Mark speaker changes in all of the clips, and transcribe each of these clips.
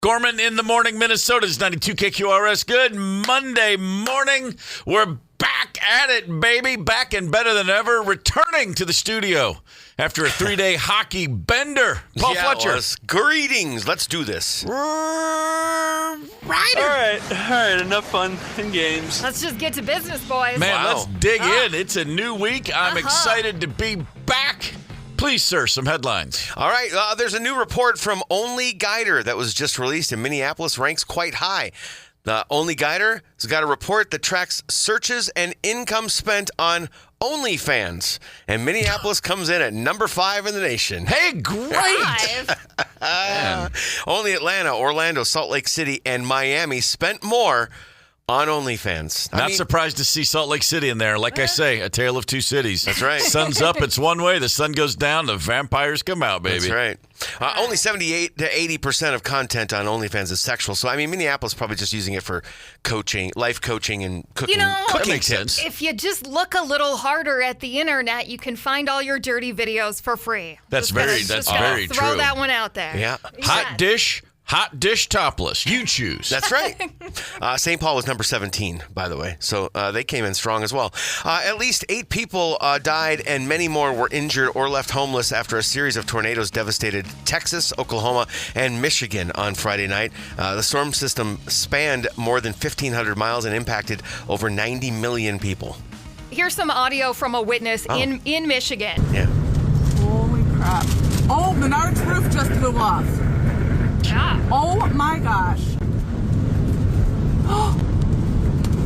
Speaker 1: Gorman in the morning, Minnesota's 92 KQRS. Good Monday morning. We're back at it, baby. Back and better than ever. Returning to the studio after a 3-day hockey bender. Paul Fletcher.
Speaker 2: Greetings. Let's do this.
Speaker 3: All right. Enough fun and games.
Speaker 4: Let's just get to business, boys.
Speaker 1: Man, let's dig in. It's a new week. I'm excited to be back. Please, sir, some headlines.
Speaker 2: All right. There's a new report from Only Guider that was just released in Minneapolis, ranks quite high. Only Guider has got a report that tracks searches and income spent on OnlyFans. And Minneapolis comes in at number 5 in the nation.
Speaker 1: Hey, great.
Speaker 2: Only Atlanta, Orlando, Salt Lake City, and Miami spent more on OnlyFans.
Speaker 1: Not surprised to see Salt Lake City in there. Like I say, a tale of two cities.
Speaker 2: That's right.
Speaker 1: Sun's up, it's one way. The sun goes down, the vampires come out, baby.
Speaker 2: That's right. Only 78 to 80% of content on OnlyFans is sexual. So, I mean, Minneapolis probably just using it for coaching, life coaching, and cooking.
Speaker 1: that makes sense.
Speaker 4: If you just look a little harder at the internet, you can find all your dirty videos for free.
Speaker 1: That's very true.
Speaker 4: Throw that one out there.
Speaker 2: Yeah.
Speaker 1: Hot dish topless. You choose.
Speaker 2: That's right. St. Paul was number 17, by the way. So they came in strong as well. At least 8 people died and many more were injured or left homeless after a series of tornadoes devastated Texas, Oklahoma, and Michigan on Friday night. The storm system spanned more than 1,500 miles and impacted over 90 million people.
Speaker 4: Here's some audio from a witness in Michigan.
Speaker 2: Yeah.
Speaker 5: Holy crap. Oh, Menard's roof just blew off.
Speaker 4: Yeah.
Speaker 5: Oh my gosh.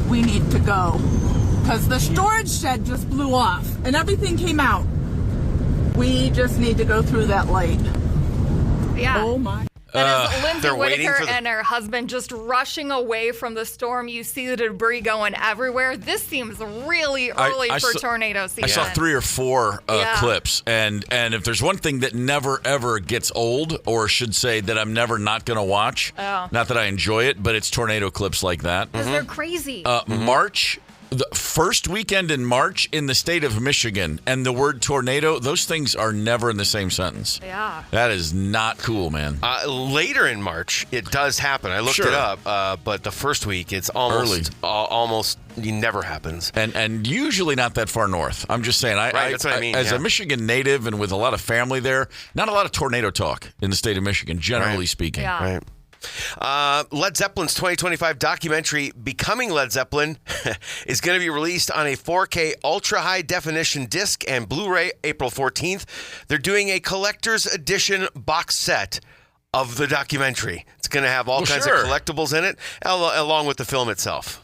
Speaker 5: We need to go. Because the storage shed just blew off and everything came out. We just need to go through that light.
Speaker 4: Yeah.
Speaker 5: Oh my.
Speaker 4: That is Lindsay
Speaker 2: they're waiting
Speaker 4: Whitaker
Speaker 2: for
Speaker 4: and her husband just rushing away from the storm. You see the debris going everywhere. This seems really early for tornado season.
Speaker 1: I saw 3 or 4 clips, and if there's one thing that never, ever gets old, or should say that I'm never not going to watch, not that I enjoy it, but it's tornado clips like that.
Speaker 4: Because they're crazy.
Speaker 1: March, the first weekend in March in the state of Michigan, and the word tornado, those things are never in the same sentence.
Speaker 4: Yeah.
Speaker 1: That is not cool, man.
Speaker 2: Later in March, it does happen. I looked it up, but the first week, it's almost never happens.
Speaker 1: And usually not that far north. I'm just saying.
Speaker 2: That's what I mean.
Speaker 1: As a Michigan native and with a lot of family there, not a lot of tornado talk in the state of Michigan, generally speaking.
Speaker 4: Yeah.
Speaker 2: Right. Led Zeppelin's 2025 documentary, Becoming Led Zeppelin, is going to be released on a 4K ultra-high definition disc and Blu-ray April 14th. They're doing a collector's edition box set of the documentary. It's going to have all kinds of collectibles in it, along with the film itself.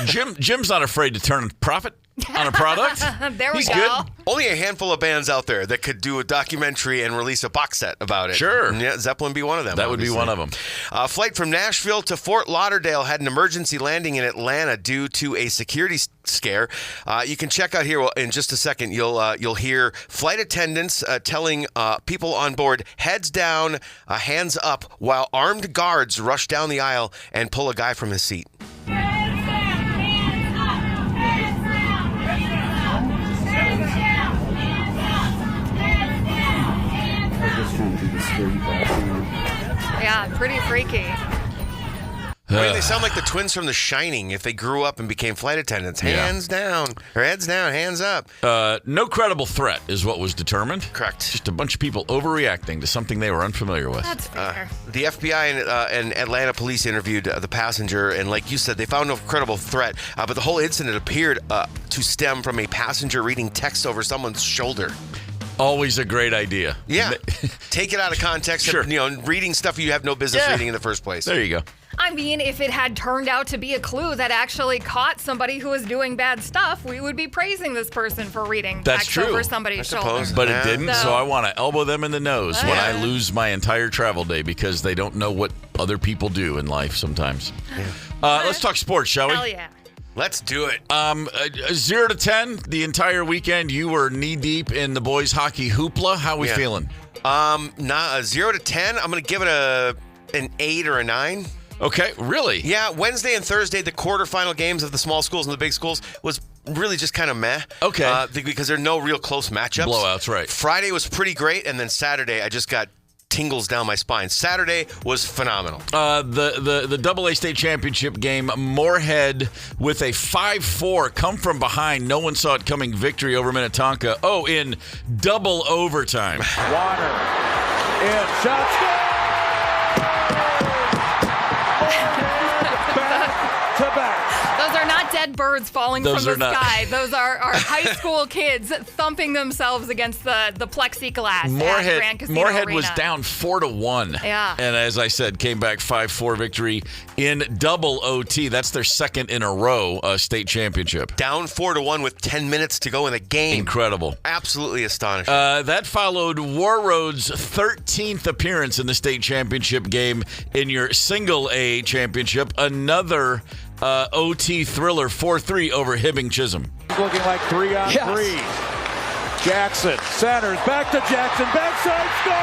Speaker 1: Jim's not afraid to turn a profit on a product.
Speaker 4: There we
Speaker 1: He's
Speaker 4: go.
Speaker 1: good.
Speaker 2: Only a handful of bands out there that could do a documentary and release a box set about it.
Speaker 1: Sure.
Speaker 2: And yeah, Zeppelin be one of them.
Speaker 1: That would be one of them.
Speaker 2: A flight from Nashville to Fort Lauderdale had an emergency landing in Atlanta due to a security scare. You can check out here in just a second. You'll hear flight attendants telling people on board, heads down, hands up, while armed guards rush down the aisle and pull a guy from his seat.
Speaker 4: Yeah, pretty freaky.
Speaker 2: I mean, they sound like the twins from The Shining if they grew up and became flight attendants. Hands down, or heads down, hands up.
Speaker 1: No credible threat is what was determined.
Speaker 2: Correct.
Speaker 1: Just a bunch of people overreacting to something they were unfamiliar with.
Speaker 4: That's fair.
Speaker 2: The FBI and Atlanta police interviewed the passenger, and like you said, they found no credible threat. But the whole incident appeared to stem from a passenger reading text over someone's shoulder.
Speaker 1: Always a great idea.
Speaker 2: Yeah. Take it out of context.
Speaker 1: Sure.
Speaker 2: Reading stuff you have no business reading in the first place.
Speaker 1: There you go.
Speaker 4: I mean, if it had turned out to be a clue that actually caught somebody who was doing bad stuff, we would be praising this person for reading text over somebody's shoulder.
Speaker 1: But it didn't, so I want to elbow them in the nose when I lose my entire travel day because they don't know what other people do in life sometimes. Let's talk sports, shall we?
Speaker 4: Hell yeah.
Speaker 2: Let's do it.
Speaker 1: 0 to 10, the entire weekend, you were knee-deep in the boys' hockey hoopla. How are we feeling?
Speaker 2: 0 to 10, I'm going to give it an 8 or a 9.
Speaker 1: Okay, really?
Speaker 2: Yeah, Wednesday and Thursday, the quarterfinal games of the small schools and the big schools was really just kind of meh.
Speaker 1: Okay.
Speaker 2: Because there are no real close matchups.
Speaker 1: Blowouts, right.
Speaker 2: Friday was pretty great, and then Saturday I just got tingles down my spine. Saturday was phenomenal.
Speaker 1: The AA state championship game, Moorhead with a 5-4 come from behind. No one saw it coming victory over Minnetonka. Oh, in double overtime.
Speaker 6: Water. In. Shot. Back to back.
Speaker 4: Those are not dead birds falling from the sky. Those are high school kids thumping themselves against the plexiglass at Grand Casino
Speaker 1: Moorhead
Speaker 4: Arena.
Speaker 1: was down 4-1.
Speaker 4: Yeah.
Speaker 1: And as I said, came back 5-4 victory in double OT. That's their second in a row state championship.
Speaker 2: Down 4-1 with 10 minutes to go in the game.
Speaker 1: Incredible.
Speaker 2: Absolutely astonishing.
Speaker 1: That followed Warroad's 13th appearance in the state championship game in your single A championship. Another OT thriller, 4-3 over Hibbing Chisholm.
Speaker 6: Looking like 3-on-3. Jackson centers. Back to Jackson. Backside score!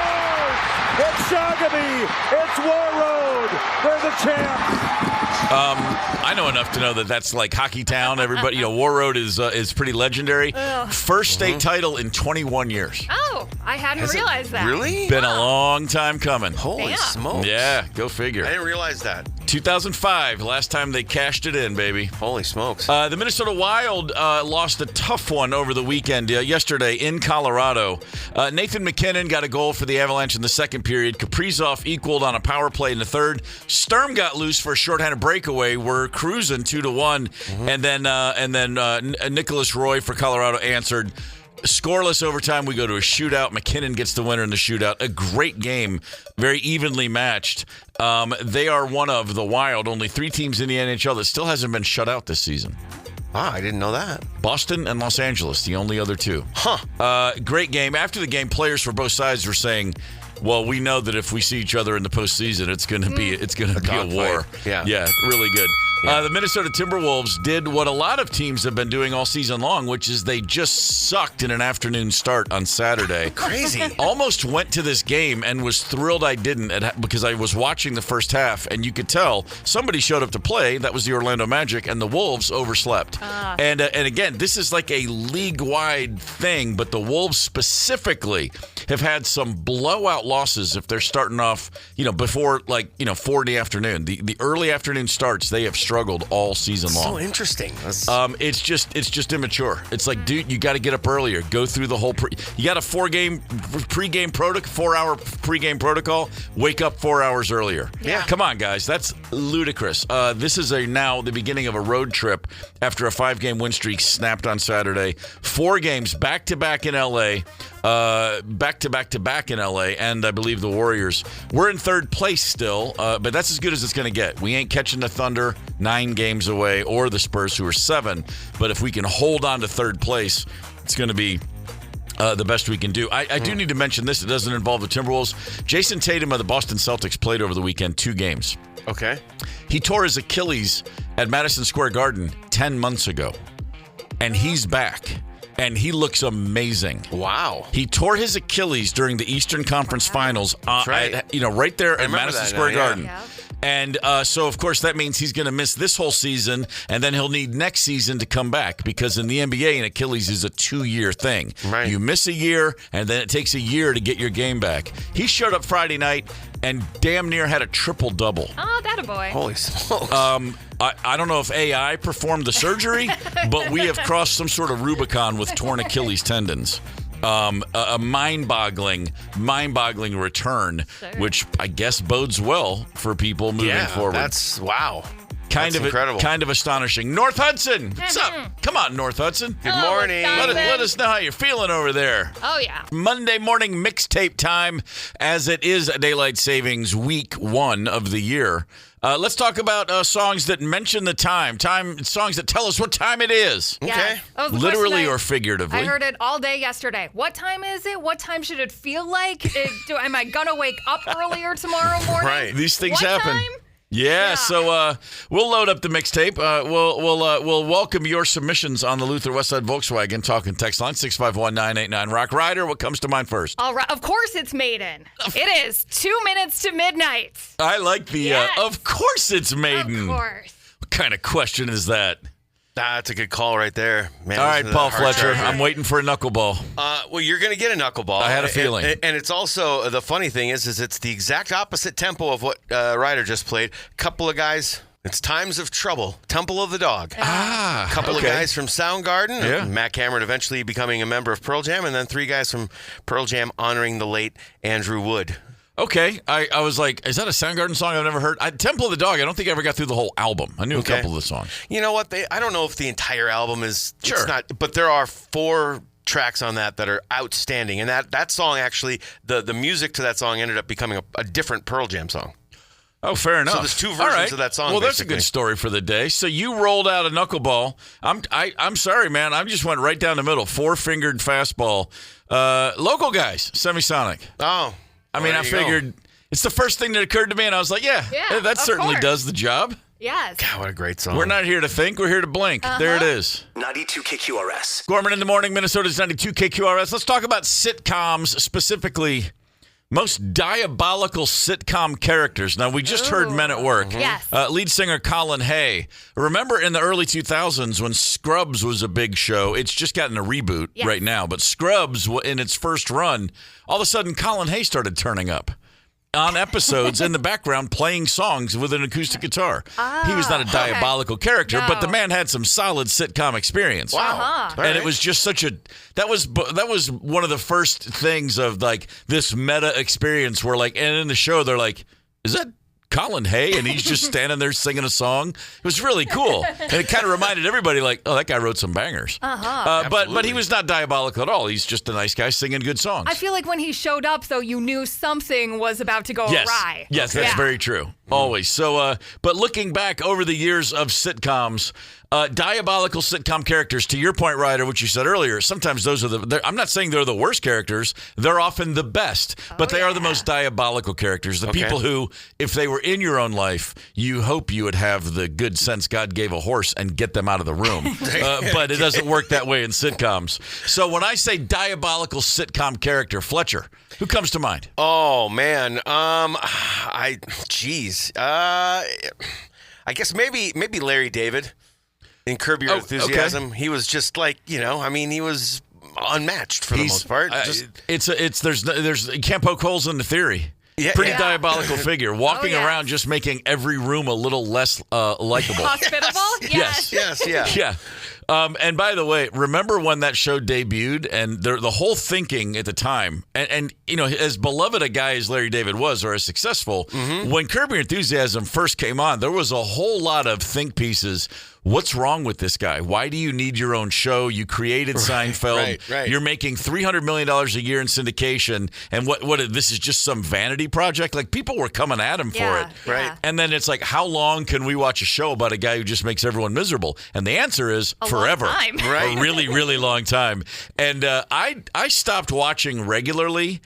Speaker 6: It's Shogamy. It's Warroad. They're the champs.
Speaker 1: I know enough to know that that's like Hockey Town. Everybody, Warroad is pretty legendary. First state title in 21 years.
Speaker 4: Oh, I hadn't realized that.
Speaker 2: Really?
Speaker 1: Been a long time coming.
Speaker 2: Holy smokes.
Speaker 1: Yeah, go figure.
Speaker 2: I didn't realize that.
Speaker 1: 2005, last time they cashed it in, baby.
Speaker 2: Holy smokes.
Speaker 1: The Minnesota Wild lost a tough one over the weekend yesterday in Colorado. Nathan McKinnon got a goal for the Avalanche in the second period. Kaprizov equaled on a power play in the third. Sturm got loose for a shorthanded breakaway. We're cruising 2-1. And then Nicholas Roy for Colorado answered. Scoreless overtime, we go to a shootout. McKinnon gets the winner in the shootout. A great game, very evenly matched. They are one of the Wild, only 3 teams in the NHL that still hasn't been shut out this season.
Speaker 2: Wow, I didn't know that.
Speaker 1: Boston and Los Angeles, the only other 2. Great game. After the game, players for both sides were saying, well, we know that if we see each other in the postseason, it's going to be a war. Yeah, really good.
Speaker 2: Yeah.
Speaker 1: The Minnesota Timberwolves did what a lot of teams have been doing all season long, which is they just sucked in an afternoon start on Saturday.
Speaker 2: Crazy.
Speaker 1: Almost went to this game and was thrilled I didn't because I was watching the first half, and you could tell somebody showed up to play. That was the Orlando Magic, and the Wolves overslept. And again, this is like a league-wide thing, but the Wolves specifically have had some blowout losses if they're starting off, before 4 in the afternoon. The early afternoon starts, they have struggled all season long.
Speaker 2: So interesting.
Speaker 1: It's just immature. It's like, dude, you got to get up earlier. Go through the whole. You got a 4-game pregame protocol, 4-hour pregame protocol. Wake up 4 hours earlier.
Speaker 2: Yeah.
Speaker 1: Come on, guys. That's ludicrous. This is now the beginning of a road trip after a 5-game win streak snapped on Saturday. 4 games back to back in LA. Back to back in LA, and I believe the Warriors. We're in third place still, but that's as good as it's going to get. We ain't catching the Thunder 9 games away, or the Spurs, who are 7. But if we can hold on to third place, it's going to be the best we can do. I do need to mention this. It doesn't involve the Timberwolves. Jason Tatum of the Boston Celtics played over the weekend 2 games.
Speaker 2: Okay.
Speaker 1: He tore his Achilles at Madison Square Garden 10 months ago, and he's back. And he looks amazing.
Speaker 2: Wow.
Speaker 1: He tore his Achilles during the Eastern Conference Finals,
Speaker 2: right.
Speaker 1: right there at Madison Square Garden.
Speaker 4: Yeah.
Speaker 1: And so, of course, that means he's going to miss this whole season, and then he'll need next season to come back, because in the NBA, an Achilles is a 2-year thing.
Speaker 2: Right.
Speaker 1: You miss a year, and then it takes a year to get your game back. He showed up Friday night and damn near had a triple-double.
Speaker 4: Oh, that a boy.
Speaker 2: Holy smokes.
Speaker 1: I don't know if AI performed the surgery, but we have crossed some sort of Rubicon with torn Achilles tendons. A mind-boggling return, which I guess bodes well for people moving forward.
Speaker 2: That's wow.
Speaker 1: Kind
Speaker 2: That's
Speaker 1: of
Speaker 2: incredible.
Speaker 1: Kind of astonishing. North Hudson, what's up? Come on, North Hudson.
Speaker 2: Good morning.
Speaker 1: Let us know how you're feeling over there.
Speaker 4: Oh, yeah.
Speaker 1: Monday morning mixtape time, as it is Daylight Savings Week 1 of the year. Let's talk about songs that mention the time, songs that tell us what time it is.
Speaker 2: Okay.
Speaker 4: Yeah, that was the
Speaker 1: Literally
Speaker 4: question
Speaker 1: or figuratively.
Speaker 4: I heard it all day yesterday. What time is it? What time should it feel like? Am I going to wake up earlier tomorrow morning?
Speaker 2: Right.
Speaker 1: These things
Speaker 4: What
Speaker 1: happen.
Speaker 4: time?
Speaker 1: Yeah, so we'll load up the mixtape. We'll welcome your submissions on the Luther Westside Volkswagen Talking Text Line 651-989. Rock Rider, what comes to mind first?
Speaker 4: All right. Of course it's Maiden. It is 2 minutes to midnight.
Speaker 1: I like the,
Speaker 4: Yes.
Speaker 1: of course it's Maiden.
Speaker 4: Of course.
Speaker 1: What kind of question is that?
Speaker 2: That's a good call right there, man.
Speaker 1: All right, Paul Fletcher, I'm waiting for a knuckleball.
Speaker 2: Well, you're going to get a knuckleball.
Speaker 1: I had a feeling.
Speaker 2: And it's also, the funny thing is it's the exact opposite tempo of what Ryder just played. Couple of guys, it's Times of Trouble, Temple of the Dog. Couple of guys from Soundgarden, Matt Cameron eventually becoming a member of Pearl Jam, and then 3 guys from Pearl Jam honoring the late Andrew Wood.
Speaker 1: Okay, I was like, is that a Soundgarden song I've never heard? Temple of the Dog, I don't think I ever got through the whole album. I knew a couple of the songs.
Speaker 2: You know what? I don't know if the entire album is, it's not, but there are 4 tracks on that are outstanding. And that song actually, the music to that song ended up becoming a different Pearl Jam song.
Speaker 1: Oh, fair enough.
Speaker 2: So there's 2 versions of that song.
Speaker 1: Well, that's a good story for the day. So you rolled out a knuckleball. I'm sorry, man. I just went right down the middle. 4-fingered fastball. Local guys, Semisonic.
Speaker 2: Oh.
Speaker 1: I mean, I figured it's the first thing that occurred to me, and I was like, that certainly does the job.
Speaker 4: Yes.
Speaker 2: God, what a great song.
Speaker 1: We're not here to think. We're here to blink. There it is.
Speaker 7: 92 KQRS.
Speaker 1: Gorman in the morning, Minnesota's 92 KQRS. Let's talk about sitcoms, specifically most diabolical sitcom characters. Now, we just heard Men at Work.
Speaker 4: Yes.
Speaker 1: Lead singer Colin Hay. Remember in the early 2000s when Scrubs was a big show? It's just gotten a reboot right now. But Scrubs, in its first run, all of a sudden Colin Hay started turning up on episodes in the background playing songs with an acoustic guitar. He was not a diabolical character, but the man had some solid sitcom experience.
Speaker 2: Wow.
Speaker 1: And it was just such a that was one of the first things of like this meta experience where like, and in the show they're like, is that Colin Hay? And he's just standing there singing a song. It was really cool. And it kind of reminded everybody like, oh, that guy wrote some bangers. But he was not diabolical at all. He's just a nice guy singing good songs.
Speaker 4: I feel like when he showed up, though, you knew something was about to go awry.
Speaker 1: Yes, that's very true. Always. So, but looking back over the years of sitcoms, diabolical sitcom characters, to your point, Ryder, which you said earlier, sometimes those are I'm not saying they're the worst characters. They're often the best, but they are the most diabolical characters. The people who, if they were in your own life, you hope you would have the good sense God gave a horse and get them out of the room. But it doesn't work that way in sitcoms. So when I say diabolical sitcom character, Fletcher, who comes to mind?
Speaker 2: Oh, man. I guess maybe Larry David in Curb Your Enthusiasm. He was just like, he was unmatched for the most part.
Speaker 1: There's you can't poke holes in the theory. Pretty diabolical figure, walking around just making every room a little less likable.
Speaker 4: Hospitable?
Speaker 2: Yes.
Speaker 1: Yeah. And by the way, remember when that show debuted and the whole thinking at the time, and as beloved a guy as Larry David was, or as successful, when Curb Your Enthusiasm first came on, there was a whole lot of think pieces. What's wrong with this guy? Why do you need your own show? You created Seinfeld.
Speaker 2: Right.
Speaker 1: You're making $300 million a year in syndication. And what this is just some vanity project? Like, people were coming at him for it.
Speaker 2: Right.
Speaker 1: And then it's like, how long can we watch a show about a guy who just makes everyone miserable? And the answer is forever.
Speaker 4: Long time.
Speaker 1: A really, really long time. And I stopped watching regularly.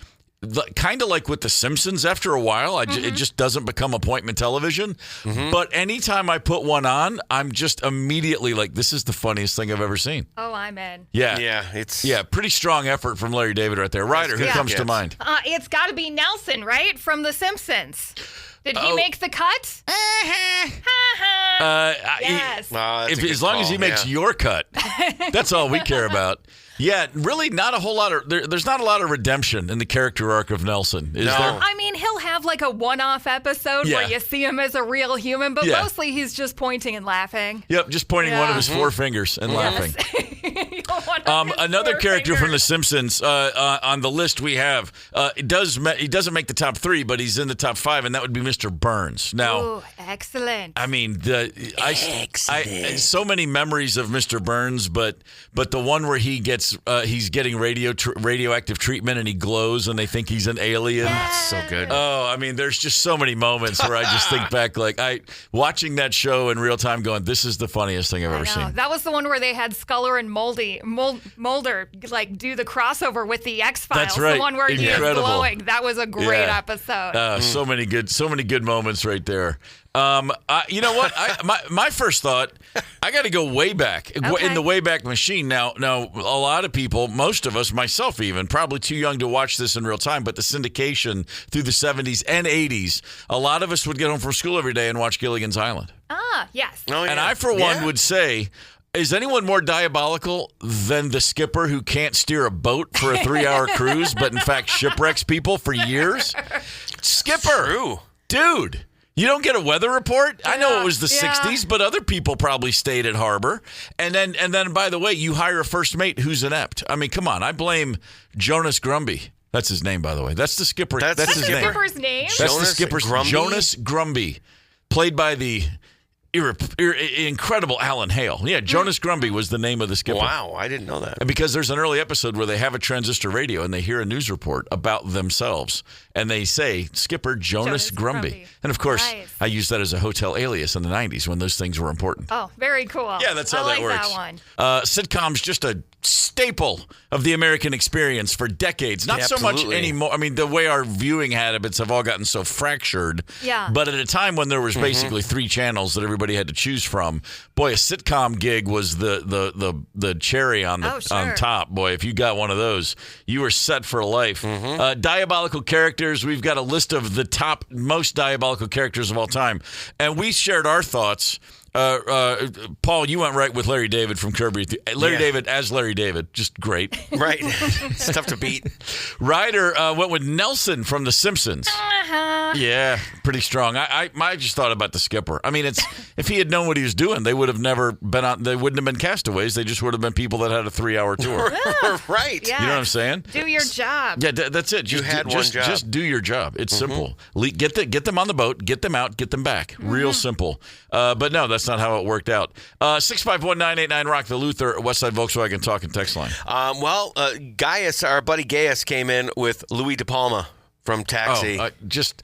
Speaker 1: Kind of like with The Simpsons after a while. It just doesn't become appointment television. But anytime I put one on, I'm just immediately like, this is the funniest thing I've ever seen.
Speaker 4: Oh, I'm in.
Speaker 1: Yeah, pretty strong effort from Larry David right there. Ryder, who comes to mind?
Speaker 4: It's got to be Nelson, right? From The Simpsons. Did he make the cut? Yes.
Speaker 1: As long as he makes your cut. That's all we care about. Yeah, really not a whole lot of there's not a lot of redemption in the character arc of Nelson, is there?
Speaker 4: I mean, he'll have like a one-off episode where you see him as a real human, but mostly he's just pointing and laughing.
Speaker 1: Yep, just pointing one of his 4 fingers and laughing. Another character from The Simpsons on the list we have. He doesn't make the top 3, but he's in the top 5, and that would be Mr. Burns. Now,
Speaker 4: excellent.
Speaker 1: I mean, so many memories of Mr. Burns, but the one where he gets he's getting radioactive treatment and he glows and they think he's an alien.
Speaker 2: That's so good.
Speaker 1: Oh, I mean, there's just so many moments where I just think back, like watching that show in real time, going, "This is the funniest thing I've ever seen."
Speaker 4: That was the one where they had Sculler and Mulder like do the crossover with the X-Files.
Speaker 1: That's right.
Speaker 4: The one where he is glowing. That was a great episode.
Speaker 1: So many good moments right there. You know what? My first thought, I got to go way back in the Wayback Machine. Now, a lot of people, most of us, myself even, probably too young to watch this in real time, but the syndication through the 70s and 80s, a lot of us would get home from school every day and watch Gilligan's Island.
Speaker 4: Yes.
Speaker 2: Oh, yeah.
Speaker 1: And I, for one, would say, Is anyone more diabolical than the skipper who can't steer a boat for a 3-hour cruise, but in fact shipwrecks people for years? Skipper.
Speaker 2: True.
Speaker 1: Dude. You don't get a weather report? I know it was the 60s, but other people probably stayed at harbor. And then, by the way, you hire a first mate who's inept. I mean, come on. I blame Jonas Grumby. That's his name, by the way. That's the skipper.
Speaker 2: That's
Speaker 1: his
Speaker 2: the
Speaker 1: name.
Speaker 4: skipper's name?
Speaker 1: That's the skipper's name. Jonas Grumby, played by the incredible Alan Hale. Yeah, Jonas Grumby was the name of the skipper.
Speaker 2: Wow, I didn't know that.
Speaker 1: And because there's an early episode where they have a transistor radio and they hear a news report about themselves, and they say, Skipper Jonas Grumby. And, of course, I used that as a hotel alias in the 90s when those things were important.
Speaker 4: Oh, very cool.
Speaker 1: Yeah, that's how that works.
Speaker 4: I like that one.
Speaker 1: Sitcoms, just a staple of the American experience for decades. Not so much anymore. I mean, the way our viewing habits have all gotten so fractured.
Speaker 4: Yeah.
Speaker 1: But at a time when there was basically 3 channels that everybody had to choose from, boy, a sitcom gig was the cherry on on top. Boy, if you got one of those, you were set for life. Diabolical characters. We've got a list of the top most diabolical characters of all time, and we shared our thoughts. Paul, you went right with Larry David from Curb Your David as Larry David. Just great.
Speaker 2: Right. It's tough to beat.
Speaker 1: Ryder went with Nelson from The Simpsons. Yeah, pretty strong. I just thought about the skipper. I mean, if he had known what he was doing, they would have never been on. They wouldn't have been castaways. They just would have been people that had a 3-hour tour.
Speaker 2: Right.
Speaker 4: Yeah.
Speaker 1: You know what I'm saying?
Speaker 4: Do your job.
Speaker 1: Yeah, that's it.
Speaker 2: You had one job.
Speaker 1: Just do your job. It's simple. Get them on the boat, get them out, get them back. Real simple. But no, that's not how it worked out. 651-989-ROCK, the Luther Westside Volkswagen talk and text line.
Speaker 2: Gaius, our buddy Gaius, came in with Louis De Palma from Taxi.
Speaker 1: Just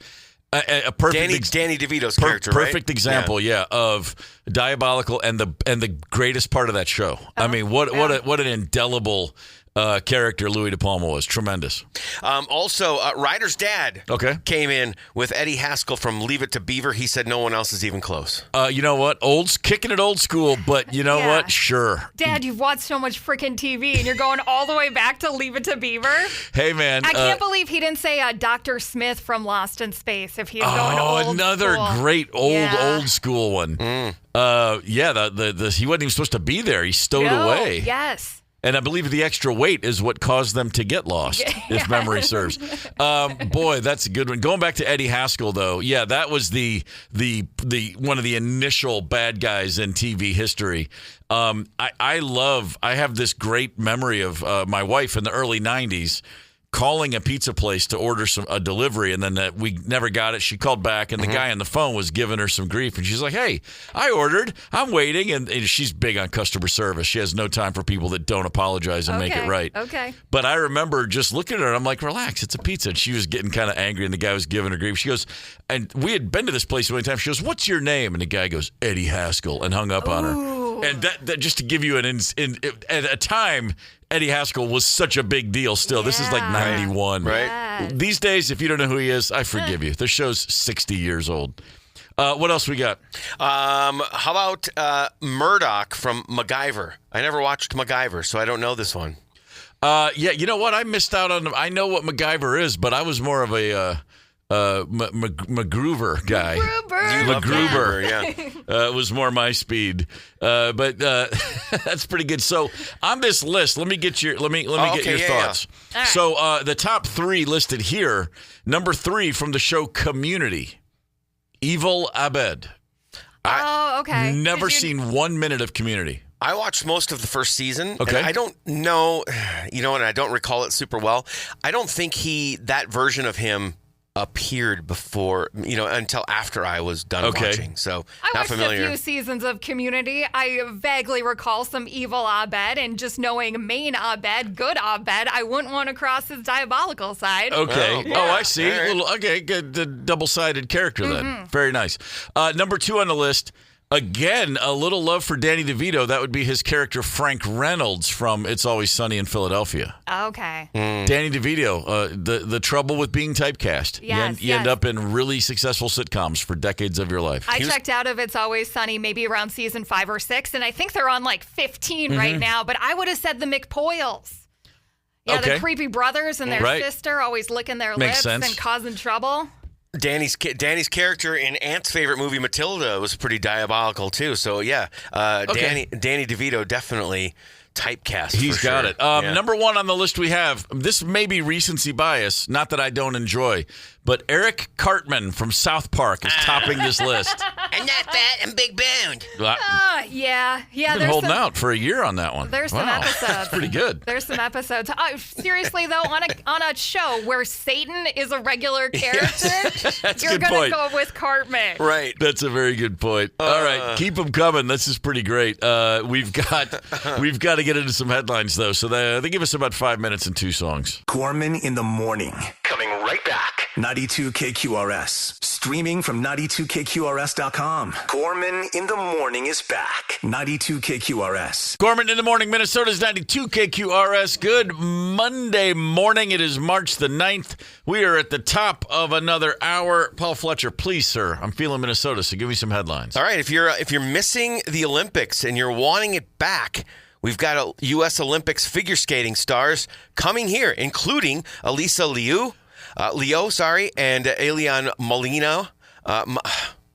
Speaker 1: a perfect
Speaker 2: Danny DeVito's character, right?
Speaker 1: Perfect example, of diabolical and the greatest part of that show. I mean, what an indelible character Louis De Palma was. Tremendous.
Speaker 2: Also, Ryder's dad came in with Eddie Haskell from Leave It to Beaver. He said no one else is even close.
Speaker 1: You know what? Kicking it old school, but you know what? Sure.
Speaker 4: Dad, you've watched so much freaking TV, and you're going all the way back to Leave It to Beaver?
Speaker 1: Hey, man.
Speaker 4: I can't believe he didn't say Dr. Smith from Lost in Space if he's going old
Speaker 1: another
Speaker 4: school.
Speaker 1: Great old school one. He wasn't even supposed to be there. He stowed away.
Speaker 4: Yes.
Speaker 1: And I believe the extra weight is what caused them to get lost, if memory serves. Boy, that's a good one. Going back to Eddie Haskell, though, that was the one of the initial bad guys in TV history. I have this great memory of my wife in the early 90s calling a pizza place to order a delivery, and then we never got it. She called back, and the guy on the phone was giving her some grief, and she's like, hey, I ordered. I'm waiting, and she's big on customer service. She has no time for people that don't apologize and make it right.
Speaker 4: Okay.
Speaker 1: But I remember just looking at her, and I'm like, relax, it's a pizza. And she was getting kind of angry, and the guy was giving her grief. She goes, and we had been to this place one time. She goes, what's your name? And the guy goes, Eddie Haskell, and hung up on her. And that just to give you at a time, Eddie Haskell was such a big deal still. This is like 91.
Speaker 2: Right.
Speaker 4: Yes.
Speaker 1: These days, if you don't know who he is, I forgive you. The show's 60 years old. What else we got?
Speaker 2: How about Murdoch from MacGyver? I never watched MacGyver, so I don't know this one.
Speaker 1: You know what? I missed out on. I know what MacGyver is, but I was more of a MacGruber guy.
Speaker 2: MacGruber,
Speaker 1: was more my speed. But that's pretty good. So on this list, let me get your thoughts.
Speaker 4: Yeah.
Speaker 1: So the top 3 listed here. Number 3 from the show Community, Evil Abed.
Speaker 4: Okay.
Speaker 1: Never seen 1 minute of Community.
Speaker 2: I watched most of the first season.
Speaker 1: Okay.
Speaker 2: And I don't know, and I don't recall it super well. I don't think that version of him appeared before, until after I was done watching. So
Speaker 4: I
Speaker 2: not
Speaker 4: watched
Speaker 2: familiar.
Speaker 4: a few seasons of Community. I vaguely recall some evil Abed, and just knowing main Abed, good Abed, I wouldn't want to cross his diabolical side.
Speaker 1: Okay. I see. Right. Good. The double-sided character then. Very nice. Number 2 on the list. Again, a little love for Danny DeVito. That would be his character, Frank Reynolds, from It's Always Sunny in Philadelphia.
Speaker 4: Okay.
Speaker 1: Danny DeVito, the trouble with being typecast.
Speaker 4: Yes,
Speaker 1: you end up in really successful sitcoms for decades of your life.
Speaker 4: I checked out of It's Always Sunny maybe around season 5 or 6, and I think they're on like 15 right now, but I would have said the McPoyles. Yeah, the creepy brothers and their sister always licking their lips and causing trouble.
Speaker 2: Danny's character in Ant's favorite movie, Matilda, was pretty diabolical, too. So, yeah,
Speaker 1: Okay.
Speaker 2: Danny DeVito definitely typecast.
Speaker 1: He's
Speaker 2: for
Speaker 1: got
Speaker 2: sure.
Speaker 1: it. Number one on the list we have, this may be recency bias, not that I don't enjoy, but Eric Cartman from South Park is topping this list.
Speaker 2: I'm not fat, I'm big boned.
Speaker 4: Yeah.
Speaker 1: You've been holding out for a year on that one.
Speaker 4: There's some episodes.
Speaker 1: That's pretty good.
Speaker 4: There's some episodes. Seriously, though, on a show where Satan is a regular character,
Speaker 1: That's a
Speaker 4: you're
Speaker 1: good
Speaker 4: going to
Speaker 1: point.
Speaker 4: go with Cartman.
Speaker 2: Right.
Speaker 1: That's a very good point. All right, keep them coming. This is pretty great. We've got to get into some headlines, though, so they give us about 5 minutes and 2 songs.
Speaker 7: Gorman in the morning.
Speaker 8: Coming right back.
Speaker 7: 92 KQRS. Streaming from 92KQRS.com. Gorman in the morning is back. 92 KQRS.
Speaker 1: Gorman in the morning, Minnesota's 92 KQRS. Good Monday morning. It is March the 9th. We are at the top of another hour. Paul Fletcher, please, sir. I'm feeling Minnesota, so give me some headlines.
Speaker 2: All right, if you're missing the Olympics and you're wanting it back, we've got U.S. Olympics figure skating stars coming here, including Elisa Leo, and Elian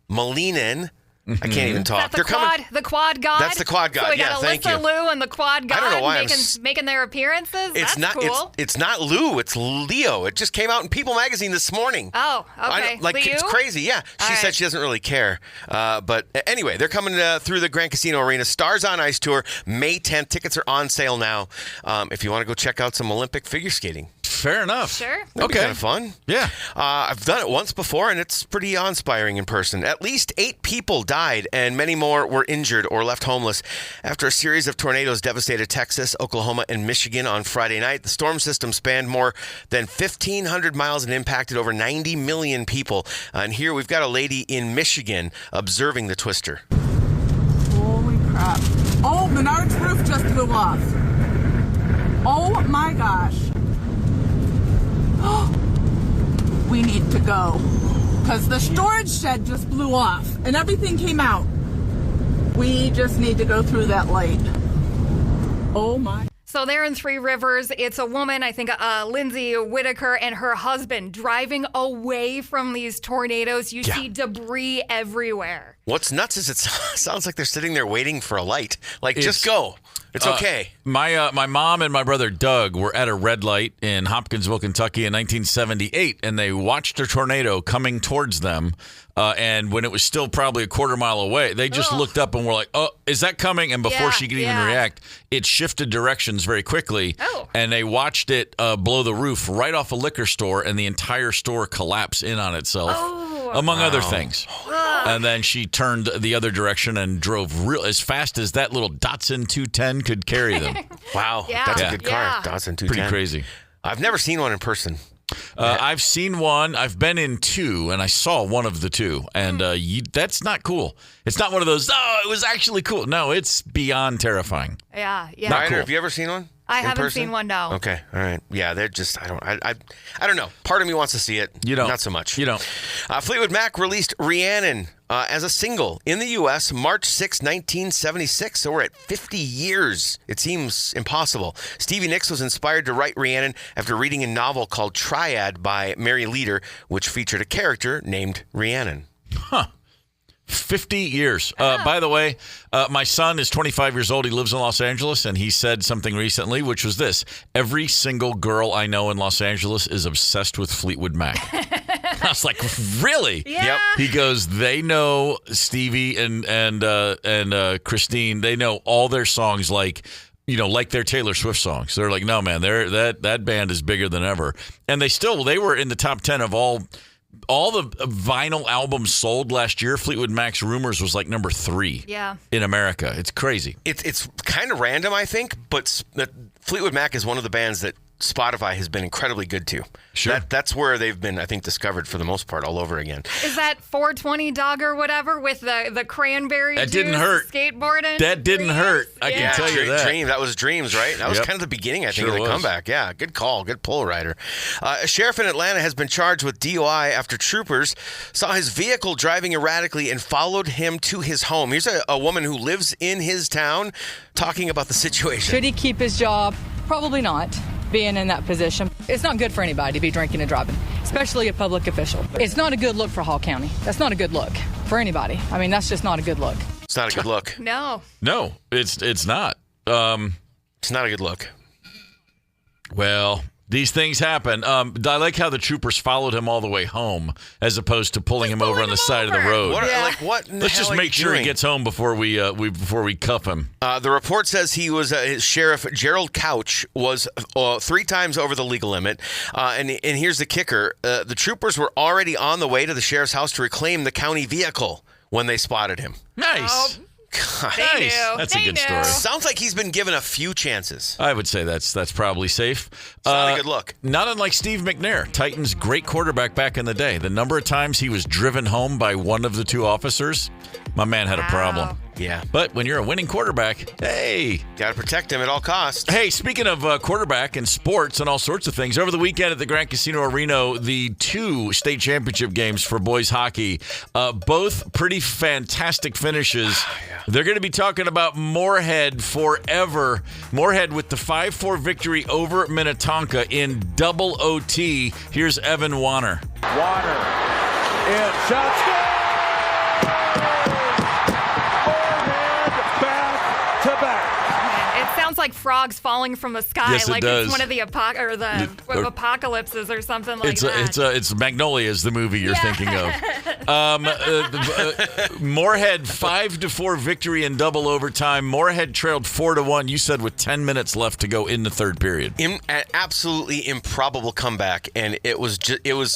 Speaker 2: Malinen. I can't even talk.
Speaker 4: Is that the quad god?
Speaker 2: That's the quad god.
Speaker 4: So we
Speaker 2: Yeah,
Speaker 4: got
Speaker 2: thank
Speaker 4: Alyssa
Speaker 2: you.
Speaker 4: Lou and the quad god
Speaker 2: I don't know why
Speaker 4: making their appearances.
Speaker 2: It's
Speaker 4: That's
Speaker 2: not.
Speaker 4: cool.
Speaker 2: It's not Lou. It's Leo. It just came out in People magazine this morning.
Speaker 4: Oh, okay.
Speaker 2: It's crazy. Yeah, she said she doesn't really care. But anyway, they're coming through the Grand Casino Arena. Stars on Ice tour, May 10th. Tickets are on sale now. If you want to go check out some Olympic figure skating.
Speaker 1: Fair enough.
Speaker 4: Sure.
Speaker 2: That'd be kind of fun.
Speaker 1: Yeah.
Speaker 2: I've done it once before, and it's pretty awe-inspiring in person. At least 8 people died, and many more were injured or left homeless after a series of tornadoes devastated Texas, Oklahoma, and Michigan on Friday night. The storm system spanned more than 1,500 miles and impacted over 90 million people. And here we've got a lady in Michigan observing the twister.
Speaker 5: Holy crap. Oh, Menard's roof just blew off. Oh my gosh. We need to go. Because the storage shed just blew off and everything came out. We just need to go through that light. Oh my.
Speaker 4: So they're in Three Rivers. It's a woman, I think, Lindsay Whitaker, and her husband driving away from these tornadoes. You see debris everywhere.
Speaker 2: What's nuts is it sounds like they're sitting there waiting for a light. Just go. It's okay.
Speaker 1: My mom and my brother Doug were at a red light in Hopkinsville, Kentucky in 1978, and they watched a tornado coming towards them. And when it was still probably a quarter mile away, they just looked up and were like, "Oh, is that coming?" And before she could even react, it shifted directions very quickly. And they watched it blow the roof right off a liquor store, and the entire store collapse in on itself, among other things. And then she turned the other direction and drove as fast as that little Datsun 210 could carry them.
Speaker 2: Wow, that's a good car. Datsun 210.
Speaker 1: Pretty crazy.
Speaker 2: I've never seen one in person.
Speaker 1: I've seen one. I've been in 2, and I saw one of the 2. And that's not cool. It's not one of those, it was actually cool. No, it's beyond terrifying.
Speaker 4: Yeah.
Speaker 2: Ryder,
Speaker 1: cool.
Speaker 2: have you ever seen one?
Speaker 4: I haven't
Speaker 2: person?
Speaker 4: seen one, no.
Speaker 2: Okay, all right. Yeah, they're just, I don't know. Part of me wants to see it.
Speaker 1: You don't.
Speaker 2: Not so much.
Speaker 1: You don't.
Speaker 2: Fleetwood Mac released Rhiannon as a single in the U.S. March 6, 1976. So we're at 50 years. It seems impossible. Stevie Nicks was inspired to write Rhiannon after reading a novel called Triad by Mary Leader, which featured a character named Rhiannon.
Speaker 1: 50 years. By the way, my son is 25 years old. He lives in Los Angeles, and he said something recently, which was this: every single girl I know in Los Angeles is obsessed with Fleetwood Mac. I was like, really?
Speaker 4: Yeah. Yep.
Speaker 1: He goes, they know Stevie and Christine. They know all their songs like their Taylor Swift songs. They're like, no, man, that band is bigger than ever. And they were in the top 10 of all the vinyl albums sold last year. Fleetwood Mac's Rumors was like number 3 in America. It's crazy.
Speaker 2: It's kind of random, I think, but Fleetwood Mac is one of the bands that Spotify has been incredibly good to.
Speaker 1: Sure.
Speaker 2: That's where they've been, I think, discovered for the most part all over again.
Speaker 4: Is that 420 dog or whatever with the cranberry
Speaker 1: That
Speaker 4: juice
Speaker 1: didn't hurt.
Speaker 4: skateboarding?
Speaker 1: That didn't hurt. I can tell you that.
Speaker 2: That was Dreams, right? That was kind of the beginning, I think, of the comeback. Yeah, good call. Good pull, Ryder. A sheriff in Atlanta has been charged with DUI after troopers saw his vehicle driving erratically and followed him to his home. Here's a woman who lives in his town talking about the situation.
Speaker 9: Should he keep his job? Probably not.
Speaker 8: being in that position. It's not good for anybody to be drinking and driving, especially a public official. It's not a good look for Hall County. That's not a good look for anybody. I mean, that's just not a good look.
Speaker 2: It's not a good look.
Speaker 4: No,
Speaker 1: it's not.
Speaker 2: It's not a good look.
Speaker 1: Well, these things happen. I like how the troopers followed him all the way home as opposed to pulling him over on the side of the road.
Speaker 2: What in the
Speaker 1: Let's
Speaker 2: hell
Speaker 1: just
Speaker 2: are
Speaker 1: make
Speaker 2: you
Speaker 1: sure he
Speaker 2: doing?
Speaker 1: gets home before we cuff him.
Speaker 2: The report says he was Sheriff Gerald Couch was 3 times over the legal limit. And here's the kicker. The troopers were already on the way to the sheriff's house to reclaim the county vehicle when they spotted him.
Speaker 1: Nice.
Speaker 2: God.
Speaker 1: Nice. That's a good story.
Speaker 2: Sounds like he's been given a few chances.
Speaker 1: I would say that's probably safe.
Speaker 2: It's not a good look.
Speaker 1: Not unlike Steve McNair, Titans' great quarterback back in the day. The number of times he was driven home by one of the 2 officers, my man had a problem.
Speaker 2: Yeah.
Speaker 1: But when you're a winning quarterback, hey.
Speaker 2: Got to protect him at all costs.
Speaker 1: Hey, speaking of quarterback and sports and all sorts of things, over the weekend at the Grand Casino Reno, the 2 state championship games for boys hockey, both pretty fantastic finishes. They're going to be talking about Moorhead forever. Moorhead with the 5-4 victory over Minnetonka in double OT. Here's Evan Warner.
Speaker 6: Warner in, shots good! Moorhead back to back.
Speaker 4: it sounds like frogs falling from the sky.
Speaker 1: Yes, it
Speaker 4: like
Speaker 1: does.
Speaker 4: It's one of the apocalypses or something like that.
Speaker 1: It's Magnolia is the movie you're thinking of. Moorhead 5-4 victory in double overtime. Moorhead trailed 4-1. You said with 10 minutes left to go in the third period.
Speaker 2: An absolutely improbable comeback, and it was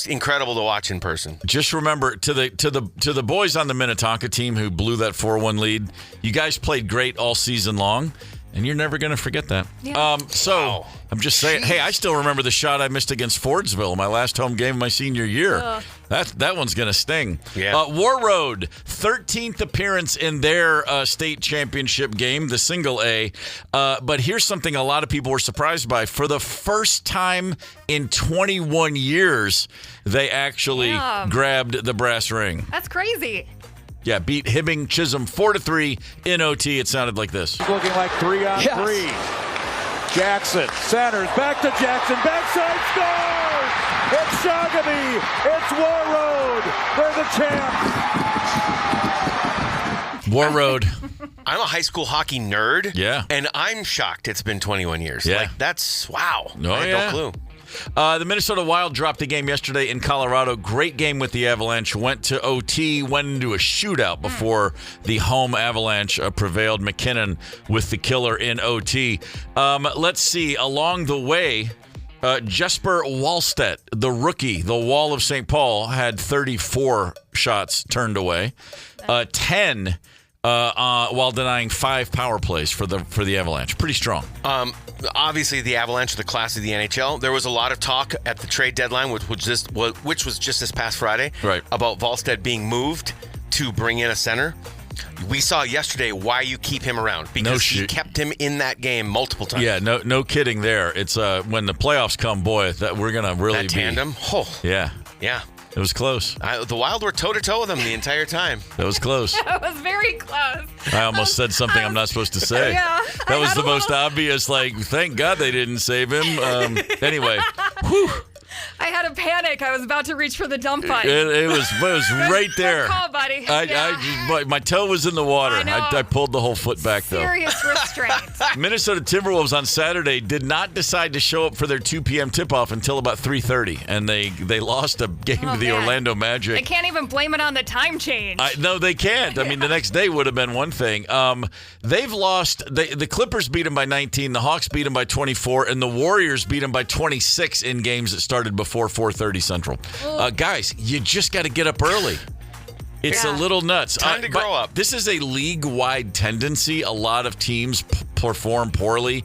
Speaker 2: incredible to watch in person.
Speaker 1: Just remember to the boys on the Minnetonka team who blew that 4-1 lead. You guys played great all season long. And you're never going to forget that.
Speaker 4: Yeah.
Speaker 1: Wow. I'm just saying, hey, I still remember the shot I missed against Fordsville, my last home game of my senior year. That one's going to sting.
Speaker 2: Yeah.
Speaker 1: War Road, 13th appearance in their state championship game, the single A. But here's something a lot of people were surprised by. For the first time in 21 years, they actually grabbed the brass ring.
Speaker 4: That's crazy.
Speaker 1: Yeah, beat Hibbing Chisholm 4-3 in OT. It sounded like this.
Speaker 6: Looking like 3-on-3. Jackson centers back to Jackson. Backside scores! It's Shogamy. It's War Road. They're the champs.
Speaker 1: War Road.
Speaker 2: I'm a high school hockey nerd.
Speaker 1: Yeah.
Speaker 2: And I'm shocked it's been 21 years.
Speaker 1: Yeah.
Speaker 2: Like, that's wow.
Speaker 1: No,
Speaker 2: I had no clue.
Speaker 1: The Minnesota Wild dropped a game yesterday in Colorado. Great game with the Avalanche. Went to OT, went into a shootout before the home Avalanche prevailed. McKinnon with the killer in OT. Let's see. Along the way, Jesper Wallstedt, the rookie, the Wall of St. Paul, had 34 shots turned away. 10 while denying 5 power plays for the Avalanche. Pretty strong.
Speaker 2: Obviously, the Avalanche are the class of the NHL. There was a lot of talk at the trade deadline, which was just this past Friday,
Speaker 1: right,
Speaker 2: about Wallstedt being moved to bring in a center. We saw yesterday why you keep him around, because he kept him in that game multiple times.
Speaker 1: Yeah, no kidding there. It's when the playoffs come, boy, that we're gonna really
Speaker 2: that tandem.
Speaker 1: Yeah. It was close.
Speaker 2: The Wild were toe-to-toe with them the entire time.
Speaker 1: That was close.
Speaker 4: That was very close.
Speaker 1: I almost said something I'm not supposed to say.
Speaker 4: Yeah,
Speaker 1: that was the most obvious, like, thank God they didn't save him. Anyway, whew.
Speaker 4: I had a panic. I was about to reach for the dump button.
Speaker 1: It was right there.
Speaker 4: Good call, buddy.
Speaker 1: My toe was in the water.
Speaker 4: I know.
Speaker 1: I pulled the whole foot back, though.
Speaker 4: Serious restraint.
Speaker 1: Minnesota Timberwolves on Saturday did not decide to show up for their 2 p.m. tip-off until about 3:30, and they lost a game to the Orlando Magic.
Speaker 4: They can't even blame it on the time change.
Speaker 1: No, they can't. I mean, the next day would have been one thing. They've lost. The Clippers beat them by 19, the Hawks beat them by 24, and the Warriors beat them by 26 in games that started before 4:30 Central. Guys, you just got to get up early. It's a little nuts.
Speaker 2: Time to grow up.
Speaker 1: This is a league-wide tendency. A lot of teams perform poorly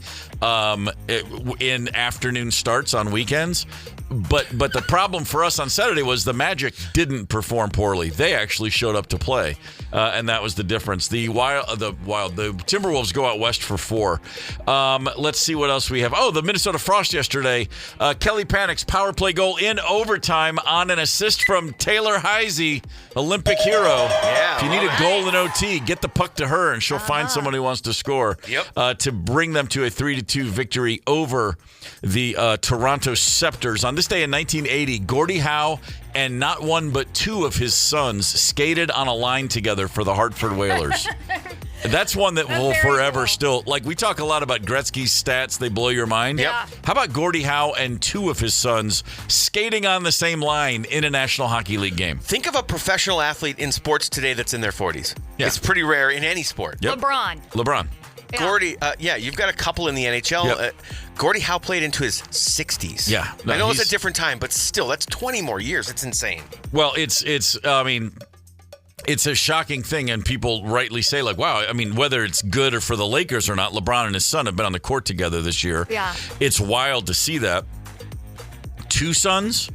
Speaker 1: in afternoon starts on weekends. But the problem for us on Saturday was the Magic didn't perform poorly. They actually showed up to play, and that was the difference. The Timberwolves go out west for 4. Let's see what else we have. Oh, the Minnesota Frost yesterday. Kelly Panik's power play goal in overtime on an assist from Taylor Heisey, Olympic hero.
Speaker 2: Yeah,
Speaker 1: if you need a goal in OT, get the puck to her, and she'll find someone who wants to score.
Speaker 2: Yep.
Speaker 1: To bring them to a 3-2 victory over the Toronto Scepters. On this day in 1980, Gordie Howe and not one but 2 of his sons skated on a line together for the Hartford Whalers. That's one that will forever still, like, we talk a lot about Gretzky's stats. They blow your mind.
Speaker 2: Yep.
Speaker 1: How about Gordie Howe and 2 of his sons skating on the same line in a National Hockey League game?
Speaker 2: Think of a professional athlete in sports today that's in their 40s.
Speaker 1: Yeah.
Speaker 2: It's pretty rare in any sport.
Speaker 1: Yep. LeBron.
Speaker 2: Yeah. Gordie, you've got a couple in the NHL.
Speaker 1: Yep.
Speaker 2: Gordie Howe played into his 60s.
Speaker 1: Yeah. No,
Speaker 2: I know it's a different time, but still, that's 20 more years. It's insane.
Speaker 1: Well, it's a shocking thing, and people rightly say, like, wow, I mean, whether it's good or for the Lakers or not, LeBron and his son have been on the court together this year.
Speaker 4: Yeah.
Speaker 1: It's wild to see that. 2 sons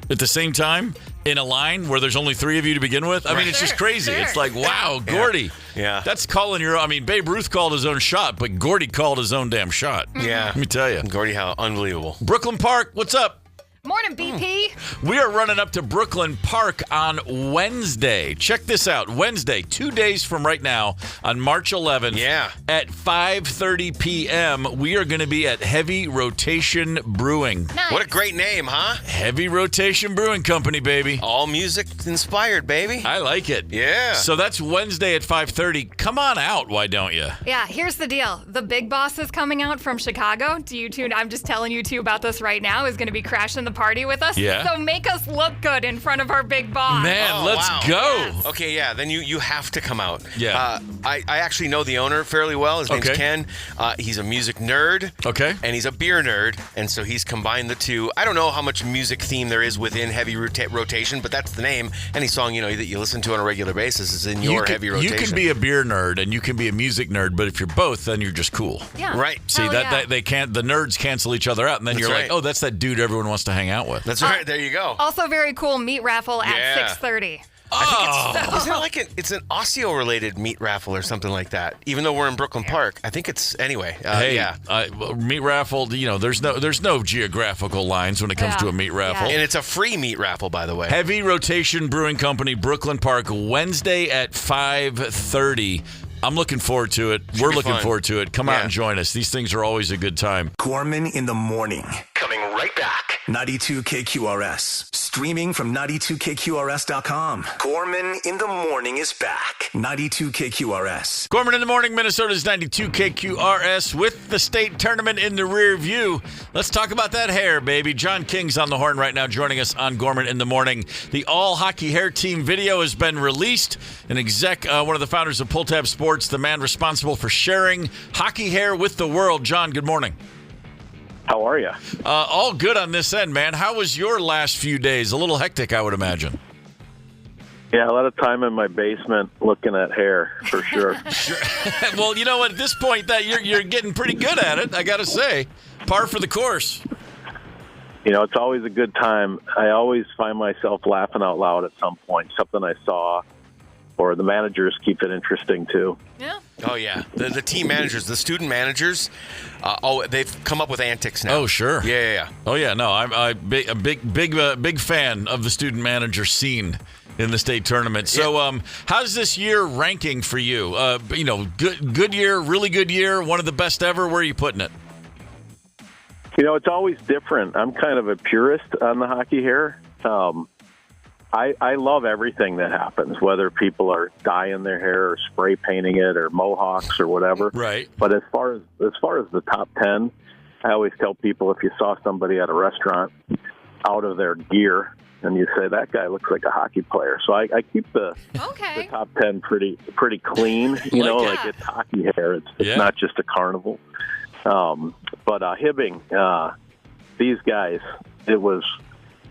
Speaker 1: at the same time in a line where there's only 3 of you to begin with. I mean, it's just crazy. It's like, wow, Gordie.
Speaker 2: Yeah.
Speaker 1: That's calling your, I mean, Babe Ruth called his own shot, but Gordie called his own damn shot.
Speaker 2: Yeah.
Speaker 1: Let me tell you.
Speaker 2: Gordie Howe, unbelievable.
Speaker 1: Brooklyn Park, what's up?
Speaker 4: Morning, BP.
Speaker 1: We are running up to Brooklyn Park on Wednesday. Check this out. Wednesday, 2 days from right now, on March 11th.
Speaker 2: Yeah.
Speaker 1: At 5:30 p.m., we are going to be at Heavy Rotation Brewing.
Speaker 4: Nice.
Speaker 2: What a great name, huh?
Speaker 1: Heavy Rotation Brewing Company, baby.
Speaker 2: All music inspired, baby.
Speaker 1: I like it.
Speaker 2: Yeah.
Speaker 1: So that's Wednesday at 5:30. Come on out, why don't you?
Speaker 4: Yeah, here's the deal. The big boss is coming out from Chicago. I'm just telling you 2 about this right now, is going to be crashing the party with us.
Speaker 1: Yeah.
Speaker 4: So make us look good in front of our big boss.
Speaker 1: Man, let's go.
Speaker 4: Yes.
Speaker 2: Okay, yeah, then you have to come out.
Speaker 1: Yeah.
Speaker 2: I actually know the owner fairly well. His name's Ken. He's a music nerd.
Speaker 1: Okay.
Speaker 2: And he's a beer nerd, and so he's combined the two. I don't know how much music theme there is within Heavy Rotation, but that's the name. Any song, that you listen to on a regular basis is in your Heavy Rotation.
Speaker 1: You can be a beer nerd and you can be a music nerd, but if you're both, then you're just cool.
Speaker 4: Yeah.
Speaker 2: Right.
Speaker 1: See, that they can't, the nerds cancel each other out, and then
Speaker 2: That's
Speaker 1: you're
Speaker 2: right.
Speaker 1: like, oh, that's that dude everyone wants to hang out with.
Speaker 2: That's right. There you go.
Speaker 4: Also very cool meat raffle at 6:30.
Speaker 2: Isn't it it's an Osseo-related meat raffle or something like that? Even though we're in Brooklyn Park, I think it's anyway.
Speaker 1: Meat raffle. There's no geographical lines when it comes to a meat raffle,
Speaker 2: and it's a free meat raffle, by the way.
Speaker 1: Heavy Rotation Brewing Company, Brooklyn Park, Wednesday at 5:30. I'm looking forward to it. We're looking forward to it. Come out and join us. These things are always a good time.
Speaker 7: Gorman in the morning. Coming right back. 92 KQRS. Streaming from 92KQRS.com. Gorman in the morning is back. 92 KQRS.
Speaker 1: Gorman in the morning, Minnesota's 92 KQRS with the state tournament in the rear view. Let's talk about that hair, baby. John King's on the horn right now, joining us on Gorman in the morning. The all hockey hair team video has been released. An exec, one of the founders of Pull Tab Sports, the man responsible for sharing hockey hair with the world. John, good morning.
Speaker 6: How are you?
Speaker 1: All good on this end, man. How was your last few days? A little hectic, I would imagine.
Speaker 6: Yeah, a lot of time in my basement looking at hair, for sure.
Speaker 1: Well, you know what? At this point, that you're getting pretty good at it, I got to say. Par for the course.
Speaker 6: It's always a good time. I always find myself laughing out loud at some point, something I saw, or the managers keep it interesting, too.
Speaker 4: Yeah.
Speaker 2: Oh, yeah. The team managers, the student managers, they've come up with antics now.
Speaker 1: Oh, sure.
Speaker 2: Yeah.
Speaker 1: Oh, yeah. No, I'm a big fan of the student manager scene in the state tournament. So, how's this year ranking for you? Good year, really good year, one of the best ever. Where are you putting it?
Speaker 6: It's always different. I'm kind of a purist on the hockey hair. I love everything that happens, whether people are dyeing their hair or spray painting it or mohawks or whatever.
Speaker 1: Right.
Speaker 6: But as far as the top 10, I always tell people, if you saw somebody at a restaurant out of their gear and you say, that guy looks like a hockey player. So I keep the top 10 pretty clean. Like it's hockey hair. It's not just a carnival. But Hibbing, these guys,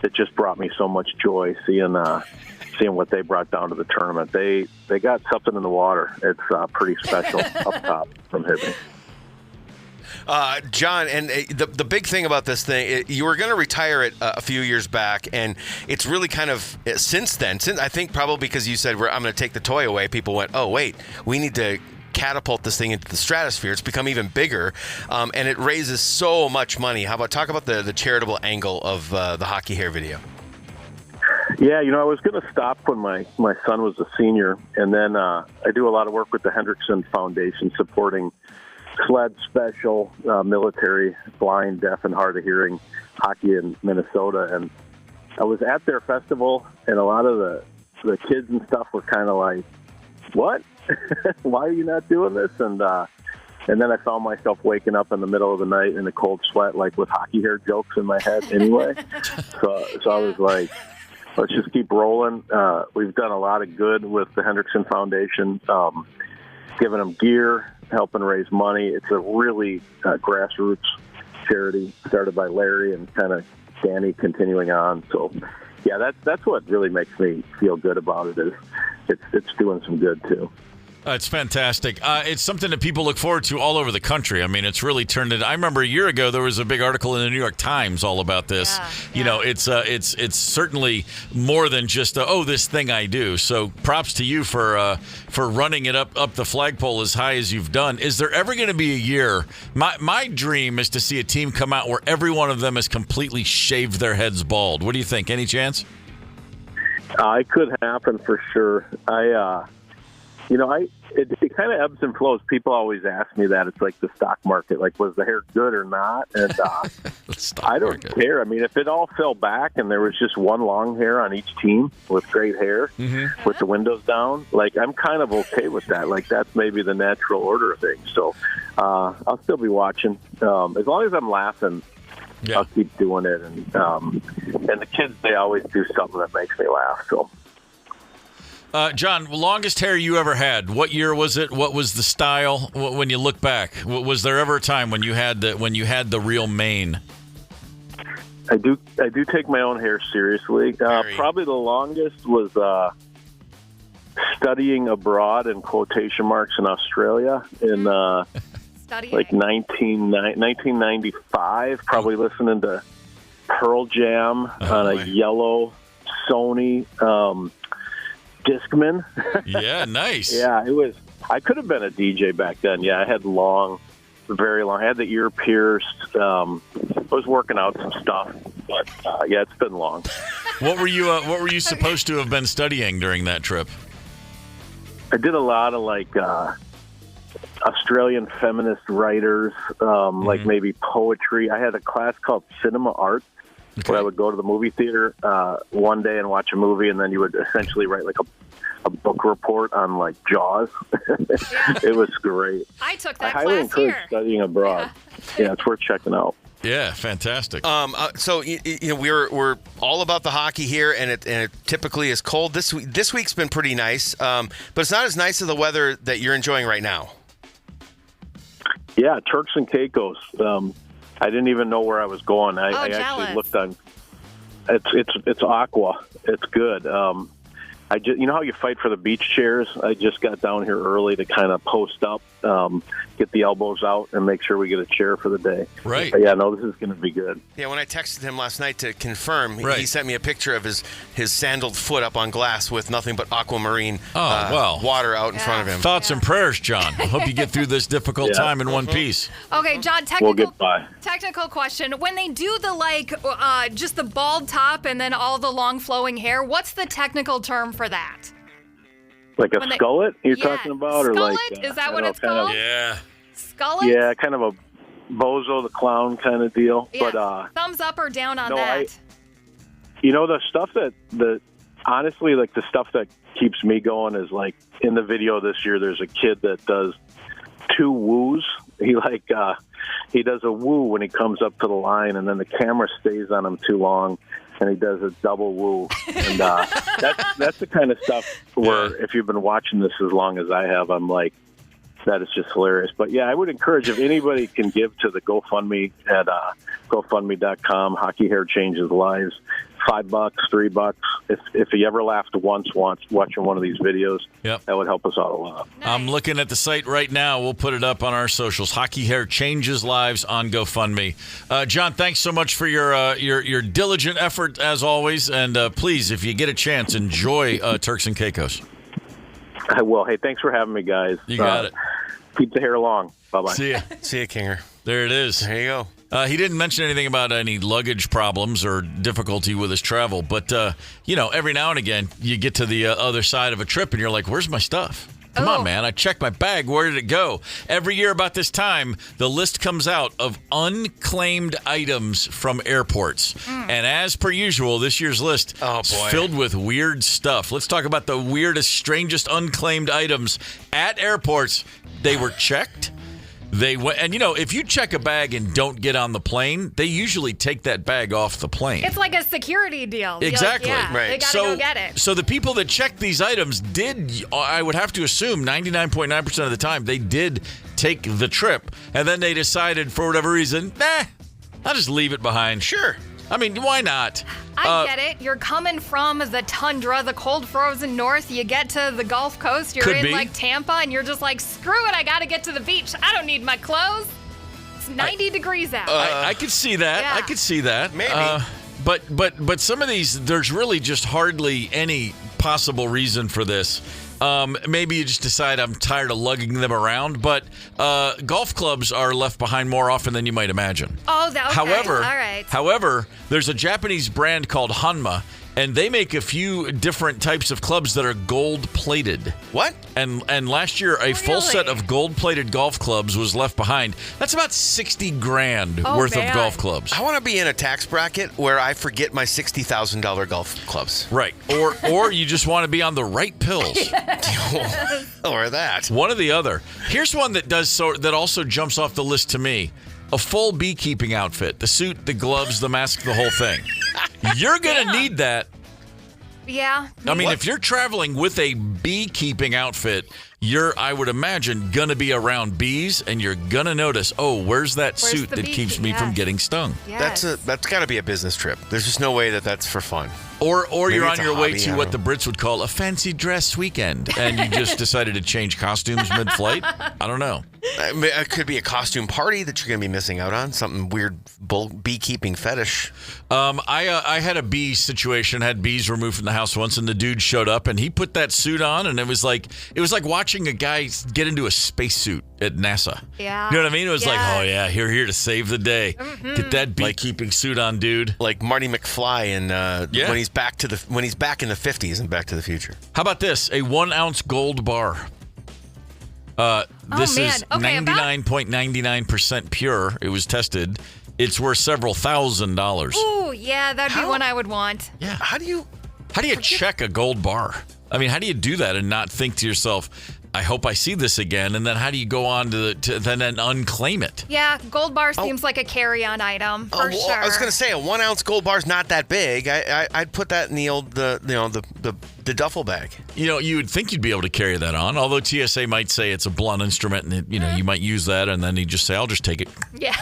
Speaker 6: it just brought me so much joy seeing what they brought down to the tournament. They got something in the water. It's pretty special up top from Hibbing.
Speaker 2: John, and the big thing about this thing, you were going to retire it a few years back, and it's really kind of since then. I think probably because you said, I'm going to take the toy away, people went, oh, wait, we need to catapult this thing into the stratosphere. It's become even bigger, and it raises so much money. How about talk about the charitable angle of the hockey hair video?
Speaker 9: Yeah, I was going to stop when my son was a senior, and then I do a lot of work with the Hendrickson Foundation supporting SLED special military, blind, deaf, and hard of hearing hockey in Minnesota. And I was at their festival, and a lot of the kids and stuff were kind of like, what? Why are you not doing this? And then I found myself waking up in the middle of the night in a cold sweat, like with hockey hair jokes in my head anyway. So I was like, let's just keep rolling. We've done a lot of good with the Hendrickson Foundation, giving them gear, helping raise money. It's a really grassroots charity started by Larry and kind of Danny continuing on. So, yeah, that's what really makes me feel good about it is it's doing some good, too.
Speaker 1: It's fantastic. It's something that people look forward to all over the country. I mean, it's really turned into. I remember a year ago there was a big article in the New York Times all about this. Yeah. It's certainly more than just this thing I do. So props to you for running it up the flagpole as high as you've done. Is there ever going to be a year? My dream is to see a team come out where every one of them has completely shaved their heads bald. What do you think? Any chance?
Speaker 9: It could happen for sure. It kind of ebbs and flows. People always ask me that. It's like the stock market. Like, was the hair good or not? And I don't care. I mean, if it all fell back and there was just one long hair on each team with great hair with the windows down, like, I'm kind of okay with that. Like, that's maybe the natural order of things. So I'll still be watching. As long as I'm laughing, I'll keep doing it. And the kids, they always do something that makes me laugh. So.
Speaker 1: John, longest hair you ever had? What year was it? What was the style? When you look back, was there ever a time when you had the real mane?
Speaker 9: I do take my own hair seriously. Probably the longest was studying abroad in quotation marks in Australia in like 1995. Probably listening to Pearl Jam on a yellow Sony. Discman.
Speaker 1: Yeah, nice.
Speaker 9: Yeah, it was. I could have been a DJ back then. Yeah, I had very long. I had the ear pierced. I was working out some stuff, but yeah, it's been long.
Speaker 1: What were you supposed to have been studying during that trip?
Speaker 9: I did a lot of like Australian feminist writers, like maybe poetry. I had a class called Cinema Art. Okay. Where I would go to the movie theater one day and watch a movie, and then you would essentially write like a book report on like Jaws. It was great.
Speaker 4: I took that
Speaker 9: I highly
Speaker 4: class
Speaker 9: encourage
Speaker 4: here.
Speaker 9: Studying abroad. Yeah, it's worth checking out.
Speaker 1: Yeah, fantastic.
Speaker 2: So we're all about the hockey here, and it typically is cold. This week's been pretty nice, but it's not as nice as the weather that you're enjoying right now.
Speaker 9: Yeah, Turks and Caicos. I didn't even know where I was going. I actually looked on. It's aqua. It's good. I just, how you fight for the beach chairs. I just got down here early to kind of post up, get the elbows out, and make sure we get a chair for the day.
Speaker 1: Right.
Speaker 9: But yeah, no, this is going to be good.
Speaker 2: Yeah, when I texted him last night to confirm, he sent me a picture of his sandaled foot up on glass with nothing but aquamarine water out in front of him.
Speaker 1: Thoughts and prayers, John. I hope you get through this difficult time in one piece.
Speaker 4: Okay, John,
Speaker 9: we'll get by.
Speaker 4: Technical question. When they do the just the bald top and then all the long flowing hair, what's the technical term for that?
Speaker 9: Like a skullet you're talking about?
Speaker 4: Skullet?
Speaker 9: Or like,
Speaker 4: is that what it's called?
Speaker 1: Yeah.
Speaker 4: Skullet?
Speaker 9: Yeah, kind of a Bozo the Clown kind of deal.
Speaker 4: Yeah.
Speaker 9: But
Speaker 4: thumbs up or down on that?
Speaker 9: The stuff honestly, like the stuff that keeps me going is like in the video this year, there's a kid that does 2 woos. He does a woo when he comes up to the line, and then the camera stays on him too long, and he does a double woo. And that's the kind of stuff where if you've been watching this as long as I have, I'm like, that is just hilarious. But yeah, I would encourage if anybody can give to the GoFundMe at GoFundMe.com. Hockey hair changes lives. $5, $3. If he ever laughed once watching one of these videos,
Speaker 1: Yep.
Speaker 9: that would help us out a lot.
Speaker 1: I'm looking at the site right now. We'll put it up on our socials. Hockey Hair Changes Lives on GoFundMe. John, thanks so much for your diligent effort as always. And please, if you get a chance, enjoy Turks and Caicos.
Speaker 9: I will. Hey, thanks for having me, guys.
Speaker 1: You got it.
Speaker 9: Keep the hair long. Bye-bye.
Speaker 1: See ya.
Speaker 2: See you, Kinger.
Speaker 1: There it is.
Speaker 2: There you go.
Speaker 1: He didn't mention anything about any luggage problems or difficulty with his travel. But, every now and again, you get to the other side of a trip and you're like, where's my stuff? Come on, man. I checked my bag. Where did it go? Every year about this time, the list comes out of unclaimed items from airports. And as per usual, this year's list is filled with weird stuff. Let's talk about the weirdest, strangest unclaimed items at airports. They were checked. They went, and if you check a bag and don't get on the plane, they usually take that bag off the plane.
Speaker 4: It's like a security deal.
Speaker 1: Exactly.
Speaker 2: Right.
Speaker 4: They gotta go get it.
Speaker 1: So the people that checked these items did, I would have to assume 99.9% of the time, they did take the trip. And then they decided for whatever reason, I'll just leave it behind.
Speaker 2: Sure.
Speaker 1: I mean, why not?
Speaker 4: I get it. You're coming from the tundra, the cold frozen north. You get to the Gulf Coast. You're in like Tampa, and you're just like, screw it. I got to get to the beach. I don't need my clothes. It's 90 degrees out.
Speaker 1: I could see that.
Speaker 4: Yeah.
Speaker 1: I could see that.
Speaker 2: Maybe.
Speaker 1: But some of these, there's really just hardly any possible reason for this. Maybe you just decide I'm tired of lugging them around, but golf clubs are left behind more often than you might imagine.
Speaker 4: Oh, okay. All right.
Speaker 1: However, there's a Japanese brand called Hanma, and they make a few different types of clubs that are gold-plated.
Speaker 2: What?
Speaker 1: And last year, a full set of gold-plated golf clubs was left behind. That's about $60,000 worth of golf clubs.
Speaker 2: I want to be in a tax bracket where I forget my $60,000 golf clubs.
Speaker 1: Right. Or you just want to be on the right pills.
Speaker 2: Or that.
Speaker 1: One or the other. Here's one that also jumps off the list to me. A full beekeeping outfit. The suit, the gloves, the mask, the whole thing. You're going to need that.
Speaker 4: Yeah.
Speaker 1: I mean, if you're traveling with a beekeeping outfit, you're, I would imagine, going to be around bees, and you're going to notice, where's that suit that keeps me from getting stung?
Speaker 4: Yes.
Speaker 2: That's got to be a business trip. There's just no way that's for fun.
Speaker 1: Or
Speaker 2: Maybe
Speaker 1: you're
Speaker 2: it's
Speaker 1: on
Speaker 2: a
Speaker 1: your way
Speaker 2: hobby,
Speaker 1: to
Speaker 2: I
Speaker 1: what
Speaker 2: don't
Speaker 1: the Brits would call a fancy dress weekend, and you just decided to change costumes mid-flight? I don't know.
Speaker 2: It could be a costume party that you're going to be missing out on. Something weird beekeeping fetish.
Speaker 1: I had a bee situation. Had bees removed from the house once, and the dude showed up, and he put that suit on, and it was like watching a guy get into a spacesuit at NASA.
Speaker 4: Yeah.
Speaker 1: You know what I mean? It was like, oh yeah, you're here to save the day. Mm-hmm. Get that beekeeping suit on, dude.
Speaker 2: Like Marty McFly in when he's back in the 50s in Back to the Future.
Speaker 1: How about this? A 1 ounce gold bar. This is 99.99% pure. It was tested. It's worth several $1,000s.
Speaker 4: Ooh, yeah, that'd be one I would want.
Speaker 1: Yeah. How do you check a gold bar? I mean, how do you do that and not think to yourself, I hope I see this again, and then how do you go on to then unclaim it?
Speaker 4: Yeah, gold bar seems like a carry-on item for sure.
Speaker 2: I was going to say a 1 ounce gold bar is not that big. I'd put that in the old the duffel bag. You
Speaker 1: would think you'd be able to carry that on, although TSA might say it's a blunt instrument, and you might use that, and then you just say, I'll just take it.
Speaker 4: Yeah.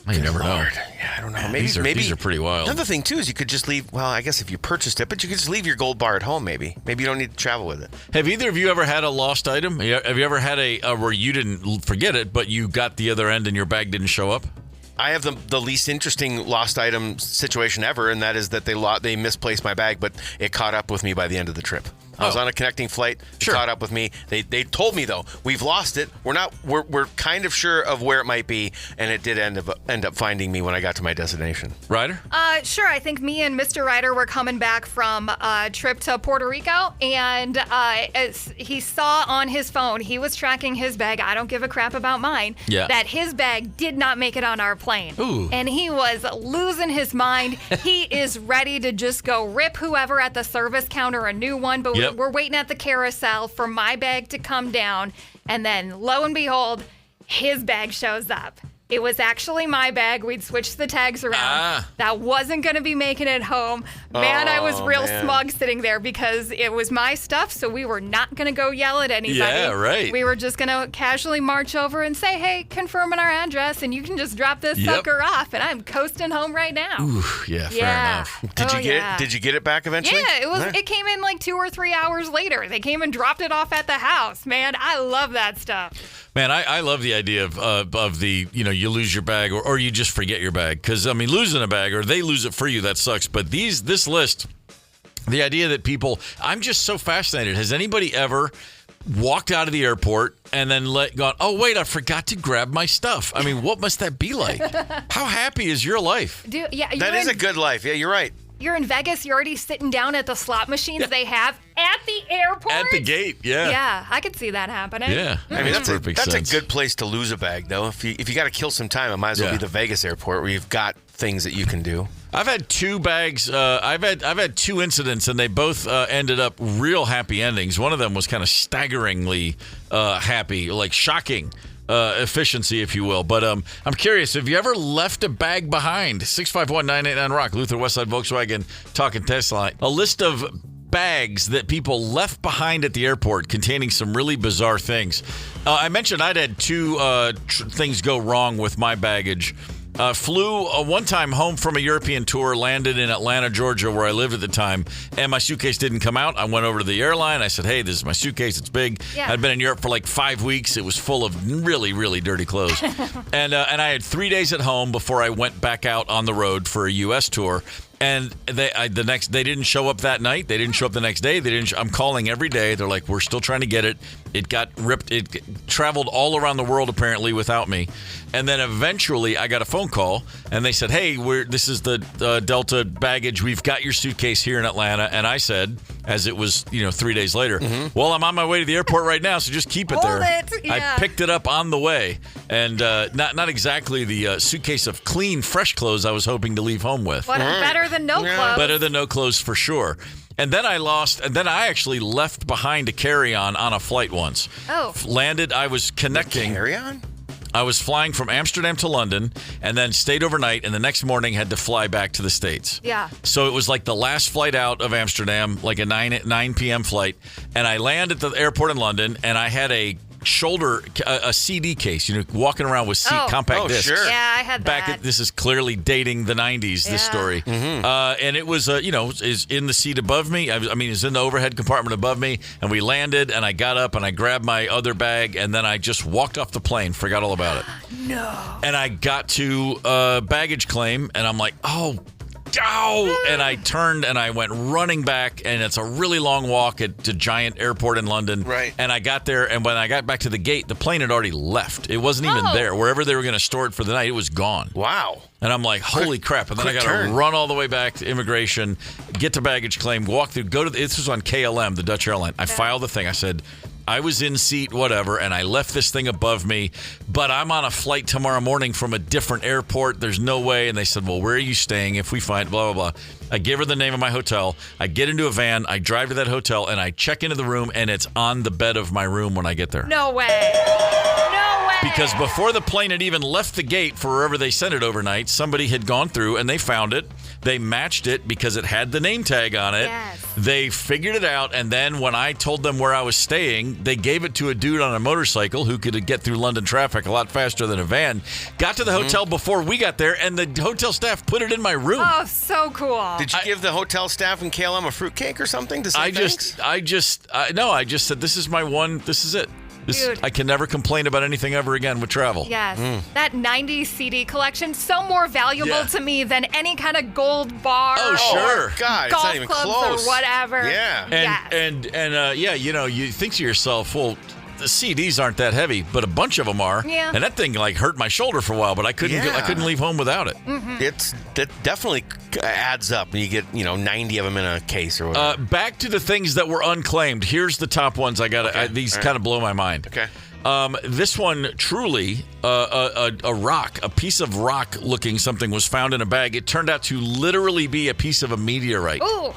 Speaker 1: You never know.
Speaker 2: Yeah, I don't know.
Speaker 1: Maybe these are pretty wild.
Speaker 2: Another thing too is you could just leave. Well, I guess if you purchased it, but you could just leave your gold bar at home. Maybe you don't need to travel with it.
Speaker 1: Have either of you ever had a lost item? Have you ever had a where you didn't forget it, but you got the other end and your bag didn't show up?
Speaker 2: I have the least interesting lost item situation ever, and that is that they misplaced my bag, but it caught up with me by the end of the trip. I was on a connecting flight. It caught up with me. They told me though, we've lost it. We're kind of sure of where it might be, and it did end up finding me when I got to my destination.
Speaker 1: Ryder?
Speaker 4: Sure. I think me and Mr. Ryder were coming back from a trip to Puerto Rico, and as he saw on his phone, he was tracking his bag. I don't give a crap about mine.
Speaker 1: Yeah.
Speaker 4: That his bag did not make it on our plane.
Speaker 1: Ooh.
Speaker 4: And he was losing his mind. He is ready to just go rip whoever at the service counter a new one, but we're waiting at the carousel for my bag to come down, and then lo and behold, his bag shows up. It was actually my bag. We'd switched the tags around. That wasn't going to be making it home. Man, I was real smug sitting there because it was my stuff, so we were not going to go yell at anybody.
Speaker 1: Yeah, right.
Speaker 4: We were just going to casually march over and say, hey, confirming our address, and you can just drop this sucker off, and I'm coasting home right now.
Speaker 1: Ooh, yeah, fair enough.
Speaker 2: Did you get it back eventually?
Speaker 4: Yeah, it came in like 2 or 3 hours later. They came and dropped it off at the house. Man, I love that stuff.
Speaker 1: Man, I love the idea of the, you lose your bag or you just forget your bag. Because, I mean, losing a bag or they lose it for you, that sucks. But this list, the idea that people, I'm just so fascinated. Has anybody ever walked out of the airport and then gone, oh, wait, I forgot to grab my stuff? I mean, what must that be like? How happy is your life?
Speaker 2: That is a good life. Yeah, you're right.
Speaker 4: You're in Vegas, you're already sitting down at the slot machines they have at the airport.
Speaker 1: At the gate, yeah.
Speaker 4: Yeah, I could see that happening.
Speaker 1: Yeah.
Speaker 2: I mean, that's a good place to lose a bag, though. If you got to kill some time, it might as well be the Vegas airport where you've got things that you can do.
Speaker 1: I've had 2 bags. I've had 2 incidents, and they both ended up real happy endings. One of them was kind of staggeringly happy, like shocking. Efficiency, if you will. But I'm curious, have you ever left a bag behind? 651-989-ROCK, Luther, Westside Volkswagen, talking test line. A list of bags that people left behind at the airport containing some really bizarre things. I mentioned I'd had 2 things go wrong with my baggage. Flew one time home from a European tour, landed in Atlanta, Georgia, where I lived at the time, and my suitcase didn't come out. I went over to the airline. I said, hey, this is my suitcase. It's big. Yeah. I'd been in Europe for like 5 weeks. It was full of really, really dirty clothes. and I had 3 days at home before I went back out on the road for a U.S. tour. And they didn't show up that night. They didn't show up the next day. I'm calling every day. They're like, we're still trying to get it. It got ripped. It traveled all around the world apparently without me. And then eventually I got a phone call and they said, hey, this is the Delta baggage. We've got your suitcase here in Atlanta. And I said, as it was 3 days later, well, I'm on my way to the airport right now, so just keep it there. I picked it up on the way, and not exactly the suitcase of clean, fresh clothes I was hoping to leave home with.
Speaker 4: But better than no clothes.
Speaker 1: Better than no clothes for sure. And then I actually left behind a carry-on on a flight once.
Speaker 4: Oh.
Speaker 1: Landed, I was connecting.
Speaker 2: Carry-on?
Speaker 1: I was flying from Amsterdam to London and then stayed overnight, and the next morning had to fly back to the States.
Speaker 4: Yeah.
Speaker 1: So it was like the last flight out of Amsterdam, like a 9 p.m. flight. And I land at the airport in London, and I had a CD case, walking around with compact discs.
Speaker 2: Sure.
Speaker 4: Yeah, I had that.
Speaker 1: This is clearly dating the 90s, this story. And it was, is in the seat above me. It's in the overhead compartment above me. And we landed, and I got up, and I grabbed my other bag, and then I just walked off the plane, forgot all about it.
Speaker 4: No.
Speaker 1: And I got to baggage claim, and I'm like, oh, and I turned and I went running back, and it's a really long walk to Giant Airport in London.
Speaker 2: Right.
Speaker 1: And I got there, and when I got back to the gate, the plane had already left. It wasn't even there. Wherever they were going to store it for the night, it was gone.
Speaker 2: Wow.
Speaker 1: And I'm like, holy crap. And then I got to run all the way back to immigration, get to baggage claim, walk through, this was on KLM, the Dutch airline. I filed the thing. I said, I was in seat whatever, and I left this thing above me, but I'm on a flight tomorrow morning from a different airport. There's no way. And they said, well, where are you staying if we find blah, blah, blah. I give her the name of my hotel. I get into a van. I drive to that hotel, and I check into the room, and it's on the bed of my room when I get there.
Speaker 4: No way.
Speaker 1: Because before the plane had even left the gate for wherever they sent it overnight, somebody had gone through and they found it. They matched it because it had the name tag on it.
Speaker 4: Yes.
Speaker 1: They figured it out, and then when I told them where I was staying, they gave it to a dude on a motorcycle who could get through London traffic a lot faster than a van. Got to the hotel before we got there, and the hotel staff put it in my room.
Speaker 4: Oh, so cool.
Speaker 2: Did you give the hotel staff in KLM a fruitcake or something to say
Speaker 1: I
Speaker 2: thanks?
Speaker 1: just said, this is my one, this is it.
Speaker 4: Dude.
Speaker 1: I can never complain about anything ever again with travel.
Speaker 4: Yes. That 90s CD collection, so more valuable to me than any kind of gold bar.
Speaker 1: Oh, sure.
Speaker 2: Oh, God,
Speaker 4: golf
Speaker 2: it's not even
Speaker 4: clubs
Speaker 2: close.
Speaker 4: or whatever.
Speaker 2: Yeah.
Speaker 1: You think to yourself, well, the CDs aren't that heavy, but a bunch of them are.
Speaker 4: Yeah.
Speaker 1: And that thing hurt my shoulder for a while, but I couldn't leave home without it.
Speaker 2: That definitely adds up when you get 90 of them in a case or whatever.
Speaker 1: Back to the things that were unclaimed. Here's the top ones I got. These kind of blow my mind.
Speaker 2: Okay.
Speaker 1: This one, truly, a piece of rock looking something was found in a bag. It turned out to literally be a piece of a meteorite.
Speaker 4: Ooh.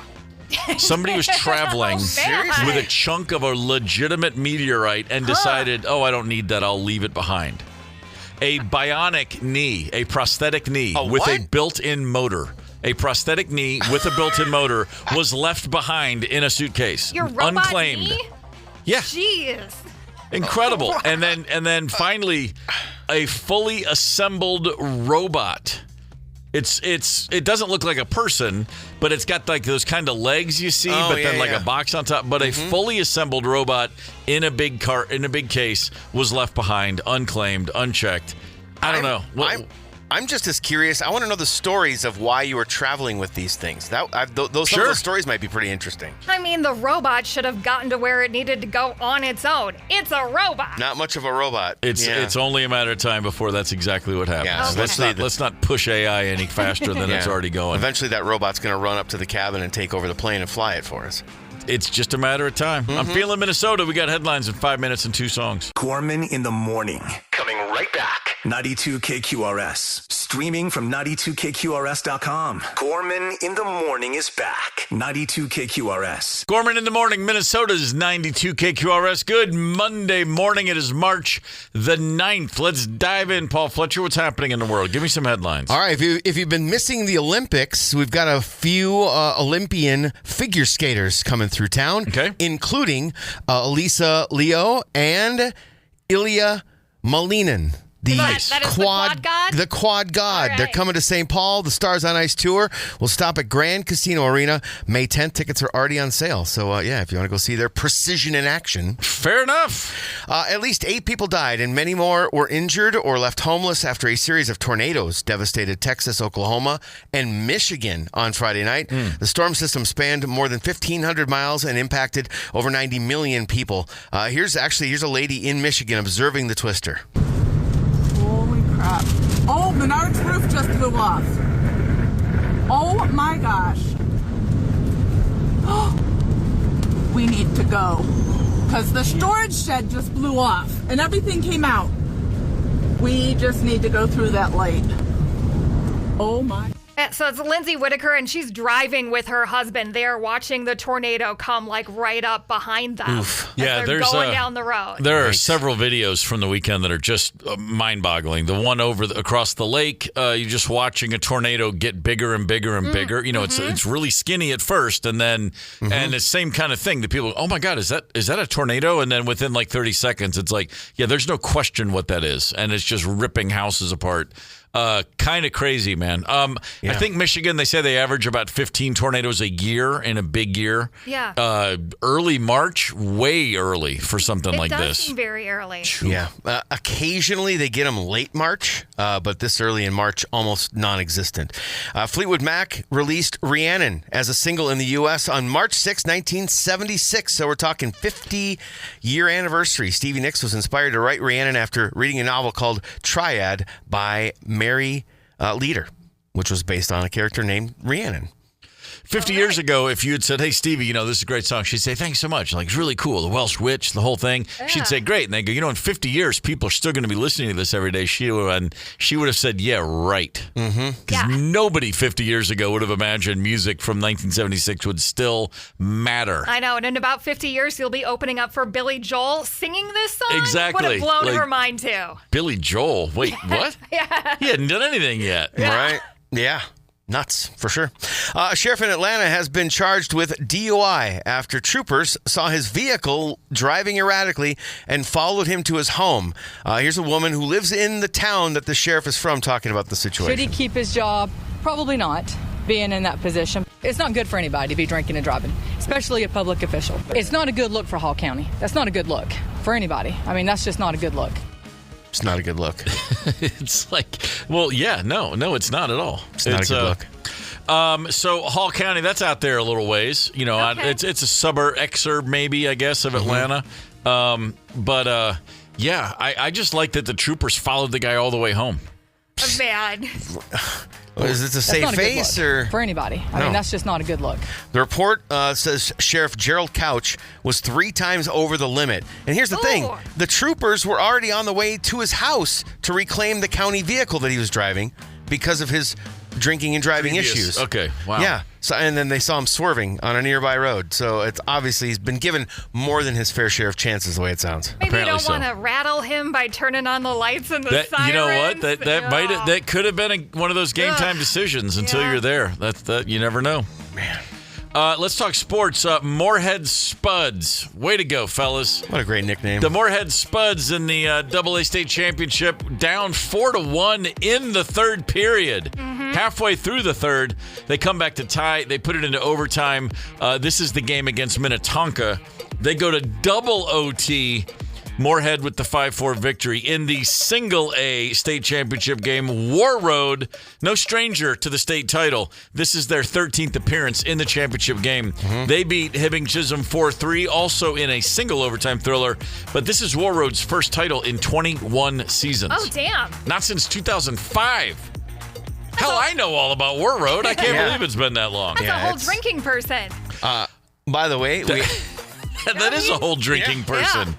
Speaker 1: Somebody was traveling with a chunk of a legitimate meteorite and decided, I don't need that. I'll leave it behind. a bionic knee, a prosthetic knee with a built-in motor. A prosthetic knee with a built-in motor was left behind in a suitcase.
Speaker 4: Your robot
Speaker 1: unclaimed.
Speaker 4: knee?
Speaker 1: Yeah.
Speaker 4: Jeez.
Speaker 1: Incredible. And then finally a fully assembled robot. It doesn't look like a person, but it's got like those kind of legs you see, a box on top. But a fully assembled robot in a big case was left behind, unclaimed, unchecked. I don't know.
Speaker 2: I'm just as curious. I want to know the stories of why you were traveling with these things. Some of those stories might be pretty interesting.
Speaker 4: I mean, the robot should have gotten to where it needed to go on its own. It's a robot.
Speaker 2: Not much of a robot.
Speaker 1: It's only a matter of time before that's exactly what happens.
Speaker 2: Yeah,
Speaker 1: let's not push AI any faster than it's already going.
Speaker 2: Eventually, that robot's going to run up to the cabin and take over the plane and fly it for us.
Speaker 1: It's just a matter of time. I'm feeling Minnesota. We got headlines in 5 minutes and 2 songs.
Speaker 7: Gorman in the morning. Coming right back. 92 KQRS. Streaming from 92KQRS.com. Gorman in the morning is back. 92 KQRS.
Speaker 1: Gorman in the morning, Minnesota's 92 KQRS. Good Monday morning. It is March the 9th. Let's dive in, Paul Fletcher. What's happening in the world? Give me some headlines.
Speaker 2: All right. If you've been missing the Olympics, we've got a few Olympian figure skaters coming through town, including Elisa Leo and Ilya Malinin.
Speaker 4: That is the quad god?
Speaker 2: The quad god.
Speaker 4: Right.
Speaker 2: They're coming to St. Paul. The Stars on Ice tour will stop at Grand Casino Arena May 10th. Tickets are already on sale. So, if you want to go see their precision in action.
Speaker 1: Fair enough.
Speaker 2: At least 8 people died and many more were injured or left homeless after a series of tornadoes devastated Texas, Oklahoma, and Michigan on Friday night. The storm system spanned more than 1,500 miles and impacted over 90 million people. Here's a lady in Michigan observing the twister.
Speaker 5: Oh, Menard's roof just blew off. Oh my gosh. We need to go. Because the storage shed just blew off and everything came out. We just need to go through that light. Oh my.
Speaker 4: So it's Lindsay Whitaker, and she's driving with her husband. They are watching the tornado come like right up behind them.
Speaker 1: Oof. Yeah,
Speaker 4: they're going down the road.
Speaker 1: There are several videos from the weekend that are just mind-boggling. The one across the lake, you're just watching a tornado get bigger and bigger and bigger. You know, it's really skinny at first, and then and it's the same kind of thing. The people, oh my God, is that a tornado? And then within like 30 seconds, it's like, yeah, there's no question what that is, and it's just ripping houses apart. Kind of crazy, man. I think Michigan, they say they average about 15 tornadoes a year in a big year.
Speaker 4: Yeah.
Speaker 1: Early March, way early for something like
Speaker 4: this. It
Speaker 1: this.
Speaker 4: does seem very early.
Speaker 2: Yeah. Occasionally they get them late March, but this early in March, almost non-existent. Fleetwood Mac released Rhiannon as a single in the U.S. on March 6, 1976. So we're talking 50-year anniversary. Stevie Nicks was inspired to write Rhiannon after reading a novel called Triad by Mary Leader, which was based on a character named Rhiannon.
Speaker 1: 50 years ago, if you had said, hey, Stevie, this is a great song, she'd say, thanks so much. Like, it's really cool. The Welsh Witch, the whole thing. Yeah. She'd say, great. And they go, in 50 years, people are still going to be listening to this every day. She would have said, yeah, right. Because nobody 50 years ago would have imagined music from 1976 would still matter.
Speaker 4: I know. And in about 50 years, you'll be opening up for Billy Joel singing this song.
Speaker 1: Exactly.
Speaker 4: Would have blown her mind, too.
Speaker 1: Billy Joel? Wait, what?
Speaker 4: Yeah.
Speaker 1: He hadn't done anything yet.
Speaker 4: Yeah.
Speaker 2: Right? Yeah. Nuts, for sure. A sheriff in Atlanta has been charged with DUI after troopers saw his vehicle driving erratically and followed him to his home. Here's a woman who lives in the town that the sheriff is from talking about the situation.
Speaker 8: Should he keep his job? Probably not, being in that position. It's not good for anybody to be drinking and driving, especially a public official. It's not a good look for Hall County. That's not a good look for anybody. I mean, that's just not a good look.
Speaker 2: It's not a good look.
Speaker 1: It's like, well, yeah, no, it's not at all.
Speaker 2: It's not a good look.
Speaker 1: So Hall County, that's out there a little ways. It's a suburb, exurb maybe, I guess, of Atlanta. I just like that the troopers followed the guy all the way home.
Speaker 4: Man.
Speaker 2: Is it a safe face or
Speaker 8: for anybody? I mean, that's just not a good look.
Speaker 2: The report says Sheriff Gerald Couch was 3 times over the limit. And here's the thing. The troopers were already on the way to his house to reclaim the county vehicle that he was driving because of his drinking and driving issues.
Speaker 1: Okay, wow.
Speaker 2: Yeah. So, and then they saw him swerving on a nearby road. So it's obviously he's been given more than his fair share of chances, the way it sounds.
Speaker 4: Maybe you don't want to rattle him by turning on the lights and the sirens.
Speaker 1: You know what? That could have been one of those game time decisions until you're there. That you never know.
Speaker 2: Man.
Speaker 1: Let's talk sports. Moorhead Spuds. Way to go, fellas.
Speaker 2: What a great nickname.
Speaker 1: The Moorhead Spuds in the AA State Championship down 4-1 in the third period. Halfway through the third, they come back to tie. They put it into overtime. This is the game against Minnetonka. They go to double OT. Moorhead with the 5-4 victory in the single A state championship game. War Road, no stranger to the state title. This is their 13th appearance in the championship game. They beat Hibbing Chisholm 4-3, also in a single overtime thriller. But this is War Road's first title in 21 seasons.
Speaker 4: Oh, damn.
Speaker 1: Not since 2005. Hell, I know all about War Road. I can't believe it's been that long.
Speaker 4: That's a whole drinking person.
Speaker 2: By the way,
Speaker 1: that is a whole drinking person.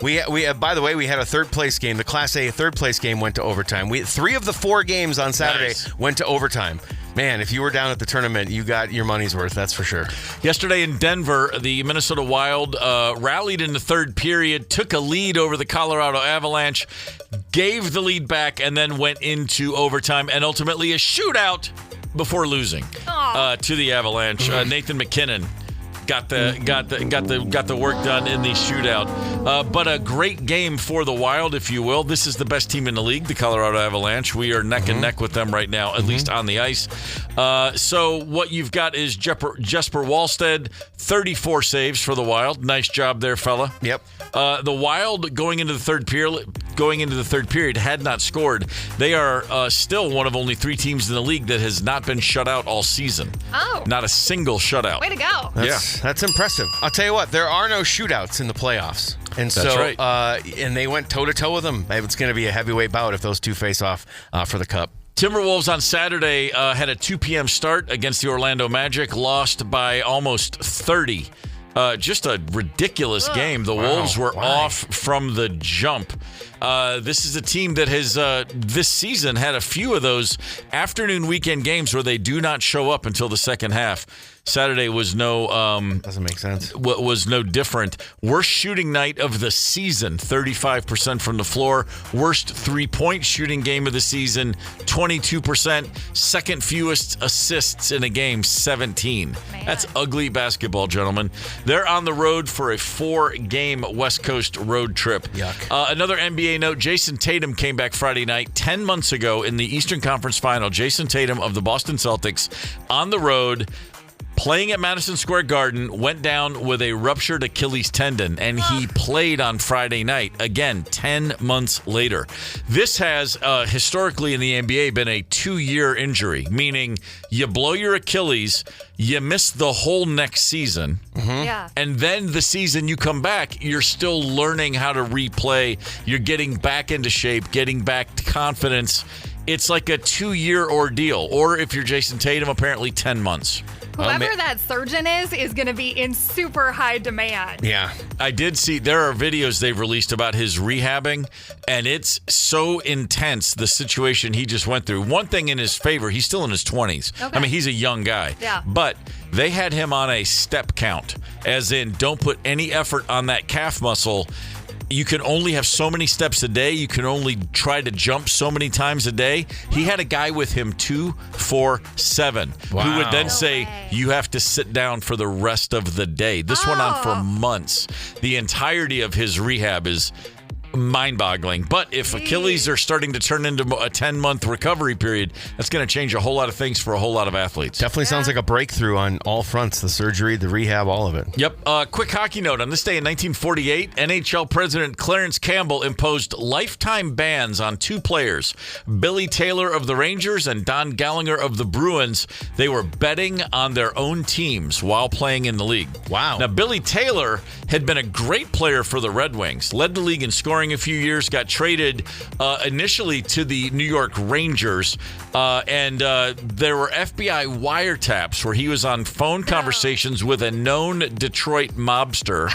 Speaker 2: We by the way, we had a third place game. The Class A third place game went to overtime. 3 of the 4 games on Saturday went to overtime. Man, if you were down at the tournament, you got your money's worth, that's for sure.
Speaker 1: Yesterday in Denver, the Minnesota Wild rallied in the third period, took a lead over the Colorado Avalanche, gave the lead back, and then went into overtime and ultimately a shootout before losing to the Avalanche. Nathan McKinnon got the work done in the shootout. But a great game for the Wild, if you will. This is the best team in the league, the Colorado Avalanche. We are neck and neck with them right now, at least on the ice. So what you've got is Jesper Wallstead, 34 saves for the Wild. Nice job there, fella.
Speaker 2: Yep.
Speaker 1: The Wild going into the third period had not scored. They are still one of only 3 teams in the league that has not been shut out all season.
Speaker 4: Oh.
Speaker 1: Not a single shutout.
Speaker 4: Way to go.
Speaker 2: That's impressive. I'll tell you what, there are no shootouts in the playoffs. And
Speaker 1: That's right.
Speaker 2: And they went toe-to-toe with them. It's going to be a heavyweight bout if those two face off for the Cup.
Speaker 1: Timberwolves on Saturday had a 2 p.m. start against the Orlando Magic, lost by almost 30. Just a ridiculous game. The Wolves were off from the jump. This is a team that has this season had a few of those afternoon weekend games where they do not show up until the second half. Saturday was no
Speaker 2: doesn't make sense.
Speaker 1: Was no different. Worst shooting night of the season, 35% from the floor. Worst 3-point shooting game of the season, 22%. Second fewest assists in a game, 17.
Speaker 4: Man.
Speaker 1: That's ugly basketball, gentlemen. They're on the road for a 4-game West Coast road trip.
Speaker 2: Yuck.
Speaker 1: Another NBA note, Jason Tatum came back Friday night 10 months ago in the Eastern Conference Final. Jason Tatum of the Boston Celtics on the road, playing at Madison Square Garden, went down with a ruptured Achilles tendon, and he played on Friday night, again, 10 months later. This has, historically in the NBA, been a 2-year injury, meaning you blow your Achilles, you miss the whole next season, and then the season you come back, you're still learning how to replay, you're getting back into shape, getting back to confidence. It's like a 2-year ordeal, or if you're Jason Tatum, apparently 10 months.
Speaker 4: Whoever that surgeon is going to be in super high demand.
Speaker 2: Yeah.
Speaker 1: I did see there are videos they've released about his rehabbing, and it's so intense, the situation he just went through. One thing in his favor, he's still in his 20s.
Speaker 4: Okay.
Speaker 1: I mean, he's a young guy.
Speaker 4: Yeah.
Speaker 1: But they had him on a step count, as in don't put any effort on that calf muscle. You can only have so many steps a day. You can only try to jump so many times a day. He had a guy with him 24/7 who would then say, you have to sit down for the rest of the day. This went on for months. The entirety of his rehab is mind-boggling. But if Achilles are starting to turn into a 10-month recovery period, that's going to change a whole lot of things for a whole lot of athletes.
Speaker 2: Definitely sounds like a breakthrough on all fronts, the surgery, the rehab, all of it.
Speaker 1: Yep. Quick hockey note. On this day in 1948, NHL President Clarence Campbell imposed lifetime bans on 2 players, Billy Taylor of the Rangers and Don Gallagher of the Bruins. They were betting on their own teams while playing in the league.
Speaker 2: Wow.
Speaker 1: Now, Billy Taylor had been a great player for the Red Wings, led the league in scoring during a few years, got traded initially to the New York Rangers, and there were FBI wiretaps where he was on phone conversations with a known Detroit mobster.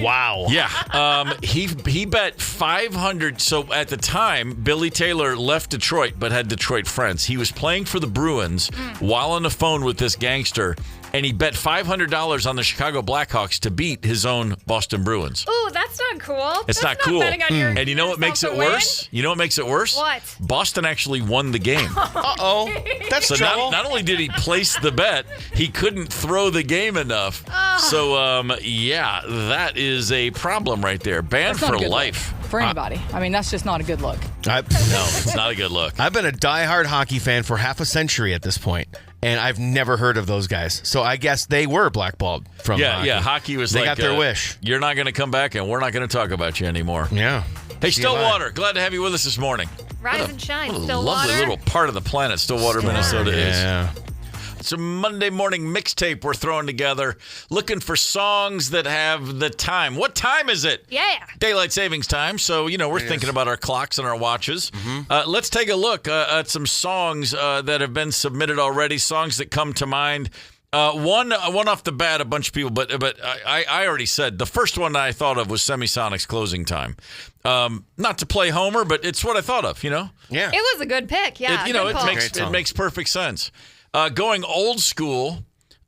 Speaker 2: Wow.
Speaker 1: Yeah. He bet $500. So at the time, Billy Taylor left Detroit but had Detroit friends. He was playing for the Bruins while on the phone with this gangster, and he bet $500 on the Chicago Blackhawks to beat his own Boston Bruins.
Speaker 4: Ooh, that's not cool.
Speaker 1: It's not cool. And you know what makes it worse? You know what makes it worse?
Speaker 4: What?
Speaker 1: Boston actually won the game.
Speaker 2: Uh-oh. That's
Speaker 1: So
Speaker 2: trouble.
Speaker 1: not only did he place the bet, he couldn't throw the game enough. So, yeah, that is a problem right there. Banned
Speaker 8: That's not
Speaker 1: for
Speaker 8: a good
Speaker 1: life.
Speaker 8: look for anybody. I mean, that's just not a good look.
Speaker 1: No, it's not a good look.
Speaker 2: I've been a diehard hockey fan for half a century at this point, and I've never heard of those guys. So I guess they were blackballed from hockey.
Speaker 1: Yeah, hockey was
Speaker 2: they
Speaker 1: like...
Speaker 2: got their wish.
Speaker 1: You're not going to come back, and we're not going to talk about you anymore.
Speaker 2: Yeah.
Speaker 1: Hey,
Speaker 2: See you later.
Speaker 1: Stillwater, glad to have you with us this morning.
Speaker 4: Rise and shine,
Speaker 1: What a
Speaker 4: Stillwater.
Speaker 1: lovely little part of the planet Stillwater, Minnesota is.
Speaker 2: Yeah.
Speaker 1: It's a Monday morning mixtape we're throwing together, looking for songs that have the time. What time is it?
Speaker 4: Yeah.
Speaker 1: Daylight savings time. So, we're thinking about our clocks and our watches. Let's take a look at some songs that have been submitted already, songs that come to mind. One off the bat, a bunch of people, but I already said the first one I thought of was Semisonic's Closing Time. Not to play Homer, but it's what I thought of,
Speaker 2: Yeah.
Speaker 4: It was a good pick. Yeah.
Speaker 1: It makes perfect sense. Going old school,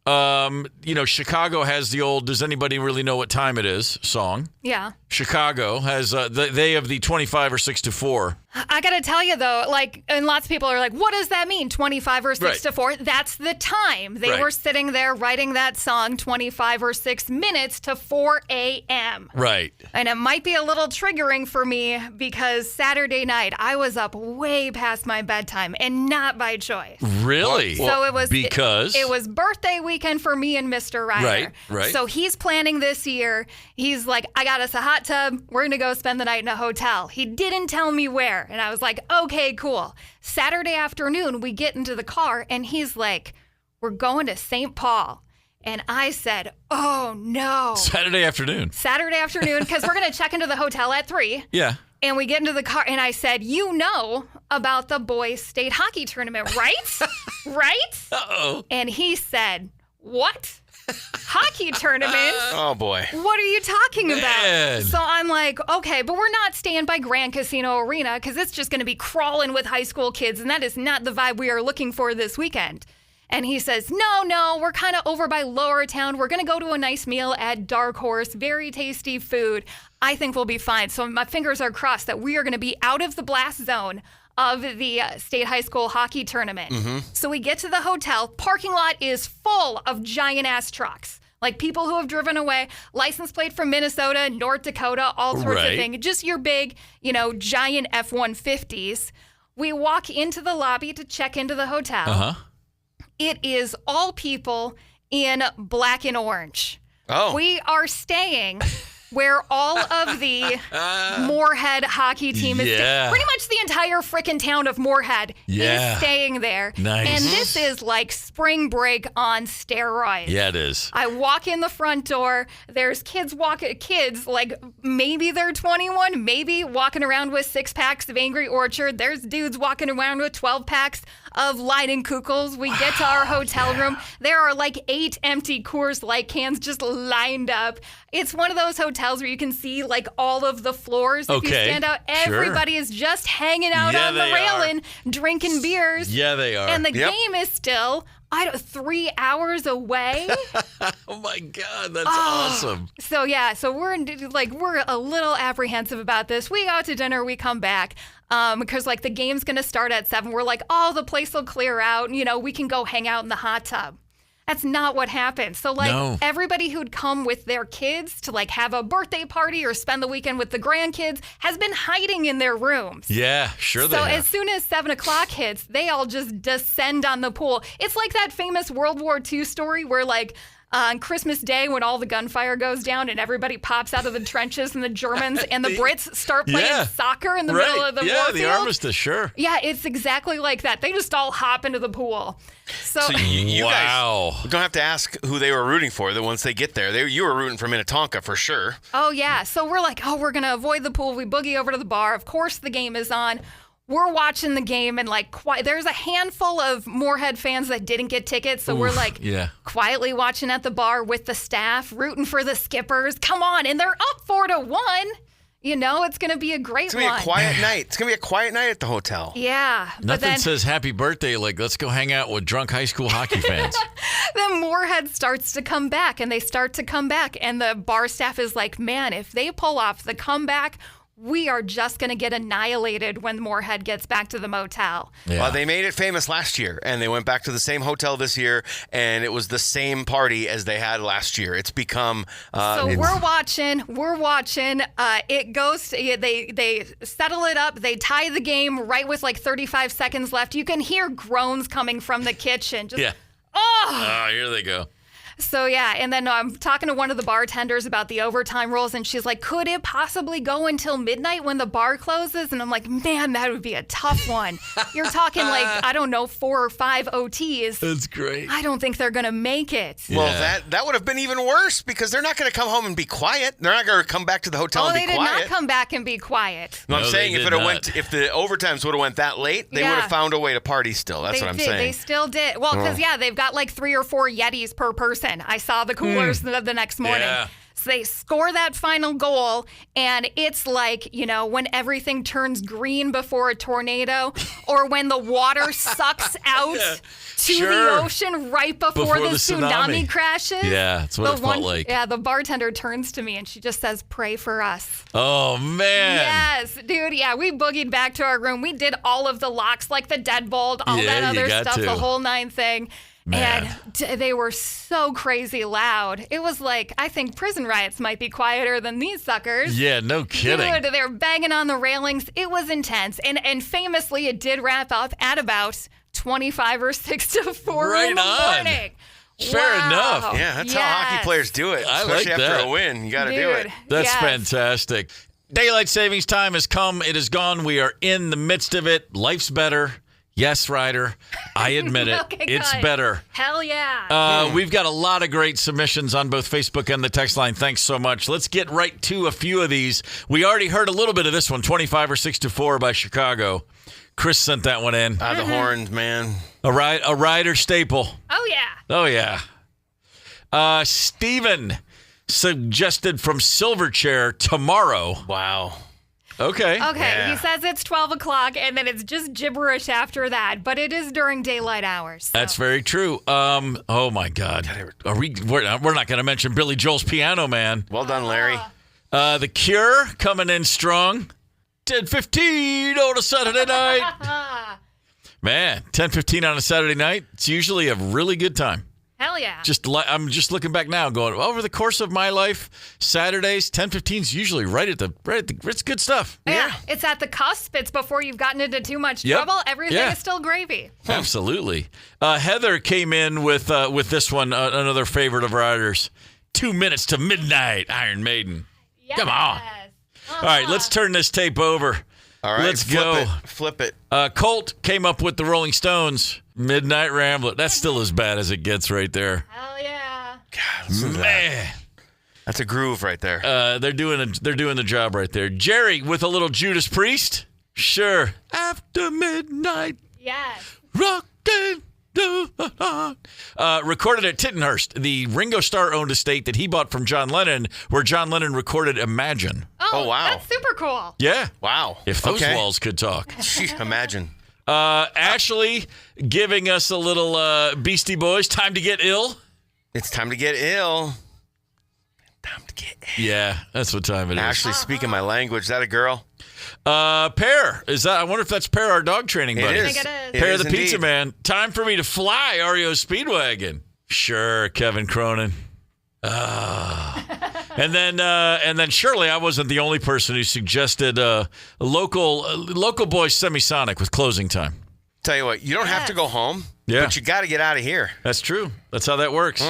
Speaker 1: Chicago has the old "Does anybody really know what time it is?" song.
Speaker 4: Yeah.
Speaker 1: Chicago has they have the 25 or 6 to 4.
Speaker 4: I got to tell you, though, and lots of people are like, what does that mean, 25 or 6 to 4? That's the time. They were sitting there writing that song 25 or 6 minutes to 4 a.m.
Speaker 1: Right.
Speaker 4: And it might be a little triggering for me because Saturday night, I was up way past my bedtime and not by choice.
Speaker 1: Really?
Speaker 4: So it was
Speaker 1: because
Speaker 4: it was birthday weekend for me and Mr. Ryder.
Speaker 1: Right.
Speaker 4: So he's planning this year. He's like, I got us a hot tub. We're going to go spend the night in a hotel. He didn't tell me where. And I was like, okay, cool. Saturday afternoon, we get into the car and he's like, we're going to St. Paul. And I said, oh no.
Speaker 1: Saturday afternoon,
Speaker 4: because we're going to check into the hotel at 3.
Speaker 1: Yeah.
Speaker 4: And we get into the car, and I said, you know about the boys' state hockey tournament, right? Right?
Speaker 1: Uh-oh.
Speaker 4: And he said, what? Hockey tournament?
Speaker 2: Oh, boy.
Speaker 4: What are you talking
Speaker 1: Man.
Speaker 4: about? So I'm like, okay, but we're not staying by Grand Casino Arena because it's just going to be crawling with high school kids, and that is not the vibe we are looking for this weekend. And he says, no, we're kind of over by Lower Town. We're going to go to a nice meal at Dark Horse, very tasty food. I think we'll be fine. So my fingers are crossed that we are going to be out of the blast zone of the state high school hockey tournament. So we get to the hotel. Parking lot is full of giant-ass trucks. Like people who have driven away, license plate from Minnesota, North Dakota, all sorts of things. Just your big, giant F-150s. We walk into the lobby to check into the hotel. It is all people in black and orange.
Speaker 2: Oh.
Speaker 4: We are staying where all of the Moorhead hockey team is staying. Pretty much the entire frickin' town of Moorhead is staying there.
Speaker 1: Nice.
Speaker 4: And this is like spring break on steroids.
Speaker 1: Yeah, it is.
Speaker 4: I walk in the front door. There's kids like maybe they're 21, maybe walking around with 6-packs of Angry Orchard. There's dudes walking around with 12-packs of Leinenkugels. We get to our hotel room. There are like 8 empty Coors Light cans just lined up. It's one of those hotels where you can see like all of the floors. If you stand out, everybody is just hanging out on the railing, drinking beers.
Speaker 1: Yeah, they are.
Speaker 4: And the game is still 3 hours away.
Speaker 1: Oh my God, that's awesome.
Speaker 4: So we're a little apprehensive about this. We go out to dinner, we come back. Because the game's gonna start at 7. We're like, the place will clear out, and we can go hang out in the hot tub. That's not what happened. So everybody who'd come with their kids to have a birthday party or spend the weekend with the grandkids has been hiding in their rooms.
Speaker 1: Yeah, sure they have.
Speaker 4: So as soon as 7 o'clock hits, they all just descend on the pool. It's like that famous World War II story where On Christmas Day, when all the gunfire goes down and everybody pops out of the trenches and the Germans and the Brits start playing soccer in the middle of the warfield.
Speaker 1: The armistice, sure.
Speaker 4: Yeah, it's exactly like that. They just all hop into the pool. So
Speaker 2: you guys don't have to ask who they were rooting for. That once they get there, you were rooting for Minnetonka for sure.
Speaker 4: Oh, yeah. So we're like, we're going to avoid the pool. We boogie over to the bar. Of course, the game is on. We're watching the game and there's a handful of Moorhead fans that didn't get tickets. So we're quietly watching at the bar with the staff, rooting for the Skippers. Come on. And they're up 4-1. You know, it's going to be a great one.
Speaker 2: It's going to be a quiet night. It's going to be a quiet night at the hotel.
Speaker 4: Yeah.
Speaker 1: Nothing says happy birthday like let's go hang out with drunk high school hockey fans.
Speaker 4: Then Moorhead starts to come back, and they start to come back. And the bar staff is like, man, if they pull off the comeback, we are just going to get annihilated when Moorhead gets back to the motel.
Speaker 2: Yeah. Well, they made it famous last year, and they went back to the same hotel this year, and it was the same party as they had last year. It's become...
Speaker 4: we're watching. It goes... They settle it up. They tie the game right with 35 seconds left. You can hear groans coming from the kitchen. Oh,
Speaker 1: here they go.
Speaker 4: So, yeah, and then I'm talking to one of the bartenders about the overtime rules, and she's like, could it possibly go until midnight when the bar closes? And I'm like, man, that would be a tough one. You're talking 4 or 5 OTs.
Speaker 1: That's great.
Speaker 4: I don't think they're going to make it.
Speaker 2: Well, that would have been even worse because they're not going to come home and be quiet. They're not going to come back to the hotel and be quiet.
Speaker 4: Oh, they did not come back and be quiet.
Speaker 2: No, I'm saying if the overtimes would have went that late, they would have found a way to party still. That's what I'm saying.
Speaker 4: They still did. Well, because, they've got 3 or 4 Yetis per person. I saw the coolers the next morning. Yeah. So they score that final goal, and it's when everything turns green before a tornado, or when the water sucks out to the ocean right before the tsunami crashes.
Speaker 1: Yeah, that's what it felt like.
Speaker 4: Yeah, the bartender turns to me, and she just says, pray for us.
Speaker 1: Oh, man.
Speaker 4: Yes, dude, yeah, we boogied back to our room. We did all of the locks, like the deadbolt, all that other stuff, the whole 9 thing. Man. And they were so crazy loud. It was I think prison riots might be quieter than these suckers.
Speaker 1: Yeah, no kidding.
Speaker 4: Dude, they were banging on the railings. It was intense. And famously, it did wrap up at about 25 or 6 to 4 in the morning.
Speaker 1: Fair enough.
Speaker 2: Yeah, that's how hockey players do it. Especially after a win. You got to do it.
Speaker 1: That's fantastic. Daylight savings time has come. It is gone. We are in the midst of it. Life's better. Yes, Ryder, I admit it.
Speaker 4: Okay,
Speaker 1: it's better.
Speaker 4: Hell yeah.
Speaker 1: We've got a lot of great submissions on both Facebook and the text line. Thanks so much. Let's get right to a few of these. We already heard a little bit of this one, 25 or 6 to 4 by Chicago. Chris sent that one in.
Speaker 2: The horns, man.
Speaker 1: A Ryder staple.
Speaker 4: Oh, yeah.
Speaker 1: Oh, yeah. Steven suggested from Silverchair tomorrow.
Speaker 2: Wow.
Speaker 1: Okay.
Speaker 4: Yeah. He says it's 12 o'clock, and then it's just gibberish after that, but it is during daylight hours. So.
Speaker 1: That's very true. Oh, my God. We're not going to mention Billy Joel's Piano Man.
Speaker 2: Well done, Larry.
Speaker 1: The Cure coming in strong. 10:15 on a Saturday night. Man, 10:15 on a Saturday night, it's usually a really good time.
Speaker 4: Hell yeah.
Speaker 1: I'm just looking back now going, over the course of my life, Saturdays, 10:15 is usually right at the it's good stuff.
Speaker 4: Yeah. It's at the cusp. It's before you've gotten into too much trouble. Everything is still gravy.
Speaker 1: Absolutely. Heather came in with this one, another favorite of Ryder's. 2 minutes to midnight, Iron Maiden.
Speaker 4: Yes.
Speaker 1: Come on. All right, let's turn this tape over.
Speaker 2: All right,
Speaker 1: let's go.
Speaker 2: Flip it.
Speaker 1: Colt came up with the Rolling Stones, Midnight Rambler. That's still as bad as it gets right there.
Speaker 4: Hell yeah.
Speaker 2: God, man. That's a groove right there.
Speaker 1: They're doing the job right there. Jerry with a little Judas Priest. Sure. After midnight.
Speaker 4: Yes.
Speaker 1: Rockin'. Recorded at Tittenhurst, the Ringo Starr-owned estate that he bought from John Lennon, where John Lennon recorded Imagine.
Speaker 4: Oh, wow. That's super cool.
Speaker 1: Yeah.
Speaker 2: Wow.
Speaker 1: If those walls could talk.
Speaker 2: Imagine.
Speaker 1: Ashley giving us a little Beastie Boys, Time to Get Ill.
Speaker 2: It's time to get ill. Time to get ill.
Speaker 1: Yeah, that's what time it is.
Speaker 2: Ashley speaking my language. Is that a girl?
Speaker 1: Pear. I wonder if that's Pear, our dog training buddy.
Speaker 4: I think it is.
Speaker 1: Pear the Pizza Man. Time for me to fly, REO Speedwagon. Sure, Kevin Cronin. And then surely I wasn't the only person who suggested a local boy Semisonic with Closing Time.
Speaker 2: Tell you what, you don't have to go home, but you got to get out of here.
Speaker 1: That's true. That's how that works.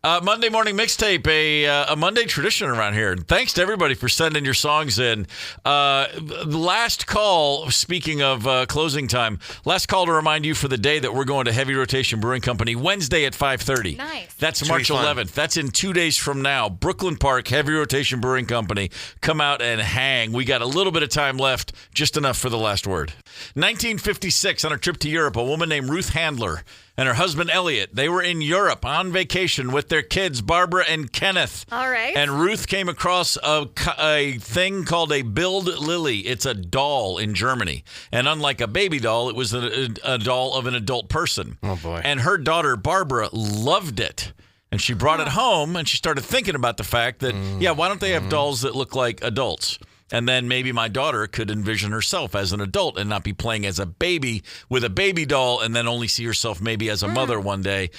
Speaker 1: Monday morning mixtape, a Monday tradition around here. And thanks to everybody for sending your songs in. Last call, speaking of closing time, last call to remind you for the day that we're going to Heavy Rotation Brewing Company Wednesday at 5:30.
Speaker 4: Nice.
Speaker 1: That's March 11th. That's in 2 days from now. Brooklyn Park, Heavy Rotation Brewing Company. Come out and hang. We got a little bit of time left, just enough for the last word. 1956, on a trip to Europe, a woman named Ruth Handler and her husband Elliot, they were in Europe on vacation with their kids, Barbara and Kenneth.
Speaker 4: All right.
Speaker 1: And Ruth came across a thing called a Bild Lily. It's a doll in Germany. And unlike a baby doll, it was a doll of an adult person.
Speaker 2: Oh, boy.
Speaker 1: And her daughter, Barbara, loved it. And she brought it home, and she started thinking about the fact that, why don't they have dolls that look like adults? And then maybe my daughter could envision herself as an adult and not be playing as a baby with a baby doll and then only see herself maybe as a mother one day.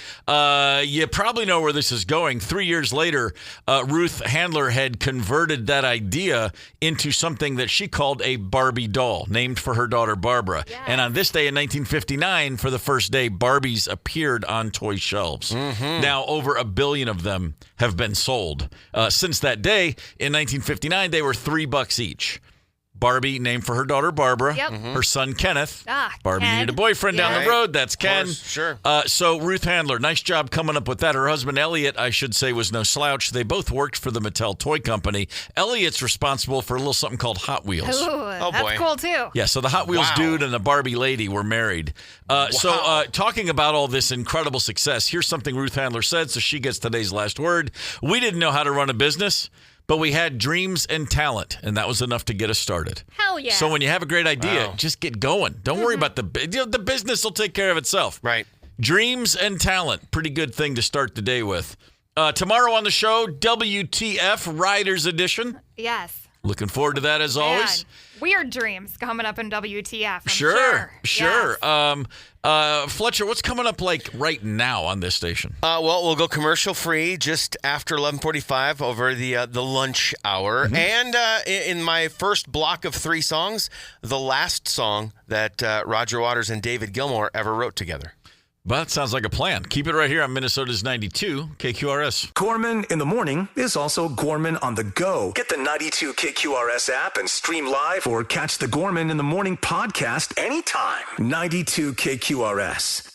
Speaker 1: You probably know where this is going. 3 years later, Ruth Handler had converted that idea into something that she called a Barbie doll, named for her daughter Barbara.
Speaker 4: Yes.
Speaker 1: And on this day in 1959, for the first day, Barbies appeared on toy shelves. Now, over 1 billion of them have been sold. Since that day, in 1959, they were $3 each. Barbie, named for her daughter Barbara.
Speaker 4: Yep.
Speaker 1: Her son Kenneth. Barbie
Speaker 4: Ken.
Speaker 1: needed a boyfriend down the road. That's Ken.
Speaker 2: Sure.
Speaker 1: So Ruth Handler, nice job coming up with that. Her husband Elliot, I should say, was no slouch. They both worked for the Mattel Toy Company. Elliot's responsible for a little something called Hot Wheels.
Speaker 4: Ooh, that's
Speaker 2: boy.
Speaker 4: cool too.
Speaker 1: Yeah, so the Hot Wheels dude and the Barbie lady were married. So talking about all this incredible success, here's something Ruth Handler said, so she gets today's last word. We didn't know how to run a business, but we had dreams and talent, and that was enough to get us started.
Speaker 4: Hell yeah.
Speaker 1: So when you have a great idea, just get going. Don't worry about the business will take care of itself.
Speaker 2: Right.
Speaker 1: Dreams and talent, pretty good thing to start the day with. Tomorrow on the show, WTF Riders Edition.
Speaker 4: Yes.
Speaker 1: Looking forward to that as always.
Speaker 4: Man, weird dreams coming up in WTF. I'm
Speaker 1: Sure.
Speaker 4: Yes.
Speaker 1: Fletcher, what's coming up like right now on this station?
Speaker 2: Well, we'll go commercial free just after 11:45 over the lunch hour. And in my first block of 3 songs, the last song that Roger Waters and David Gilmour ever wrote together.
Speaker 1: Well, that sounds like a plan. Keep it right here on Minnesota's 92 KQRS.
Speaker 7: Gorman in the morning is also Gorman on the go. Get the 92 KQRS app and stream live or catch the Gorman in the morning podcast anytime. 92 KQRS.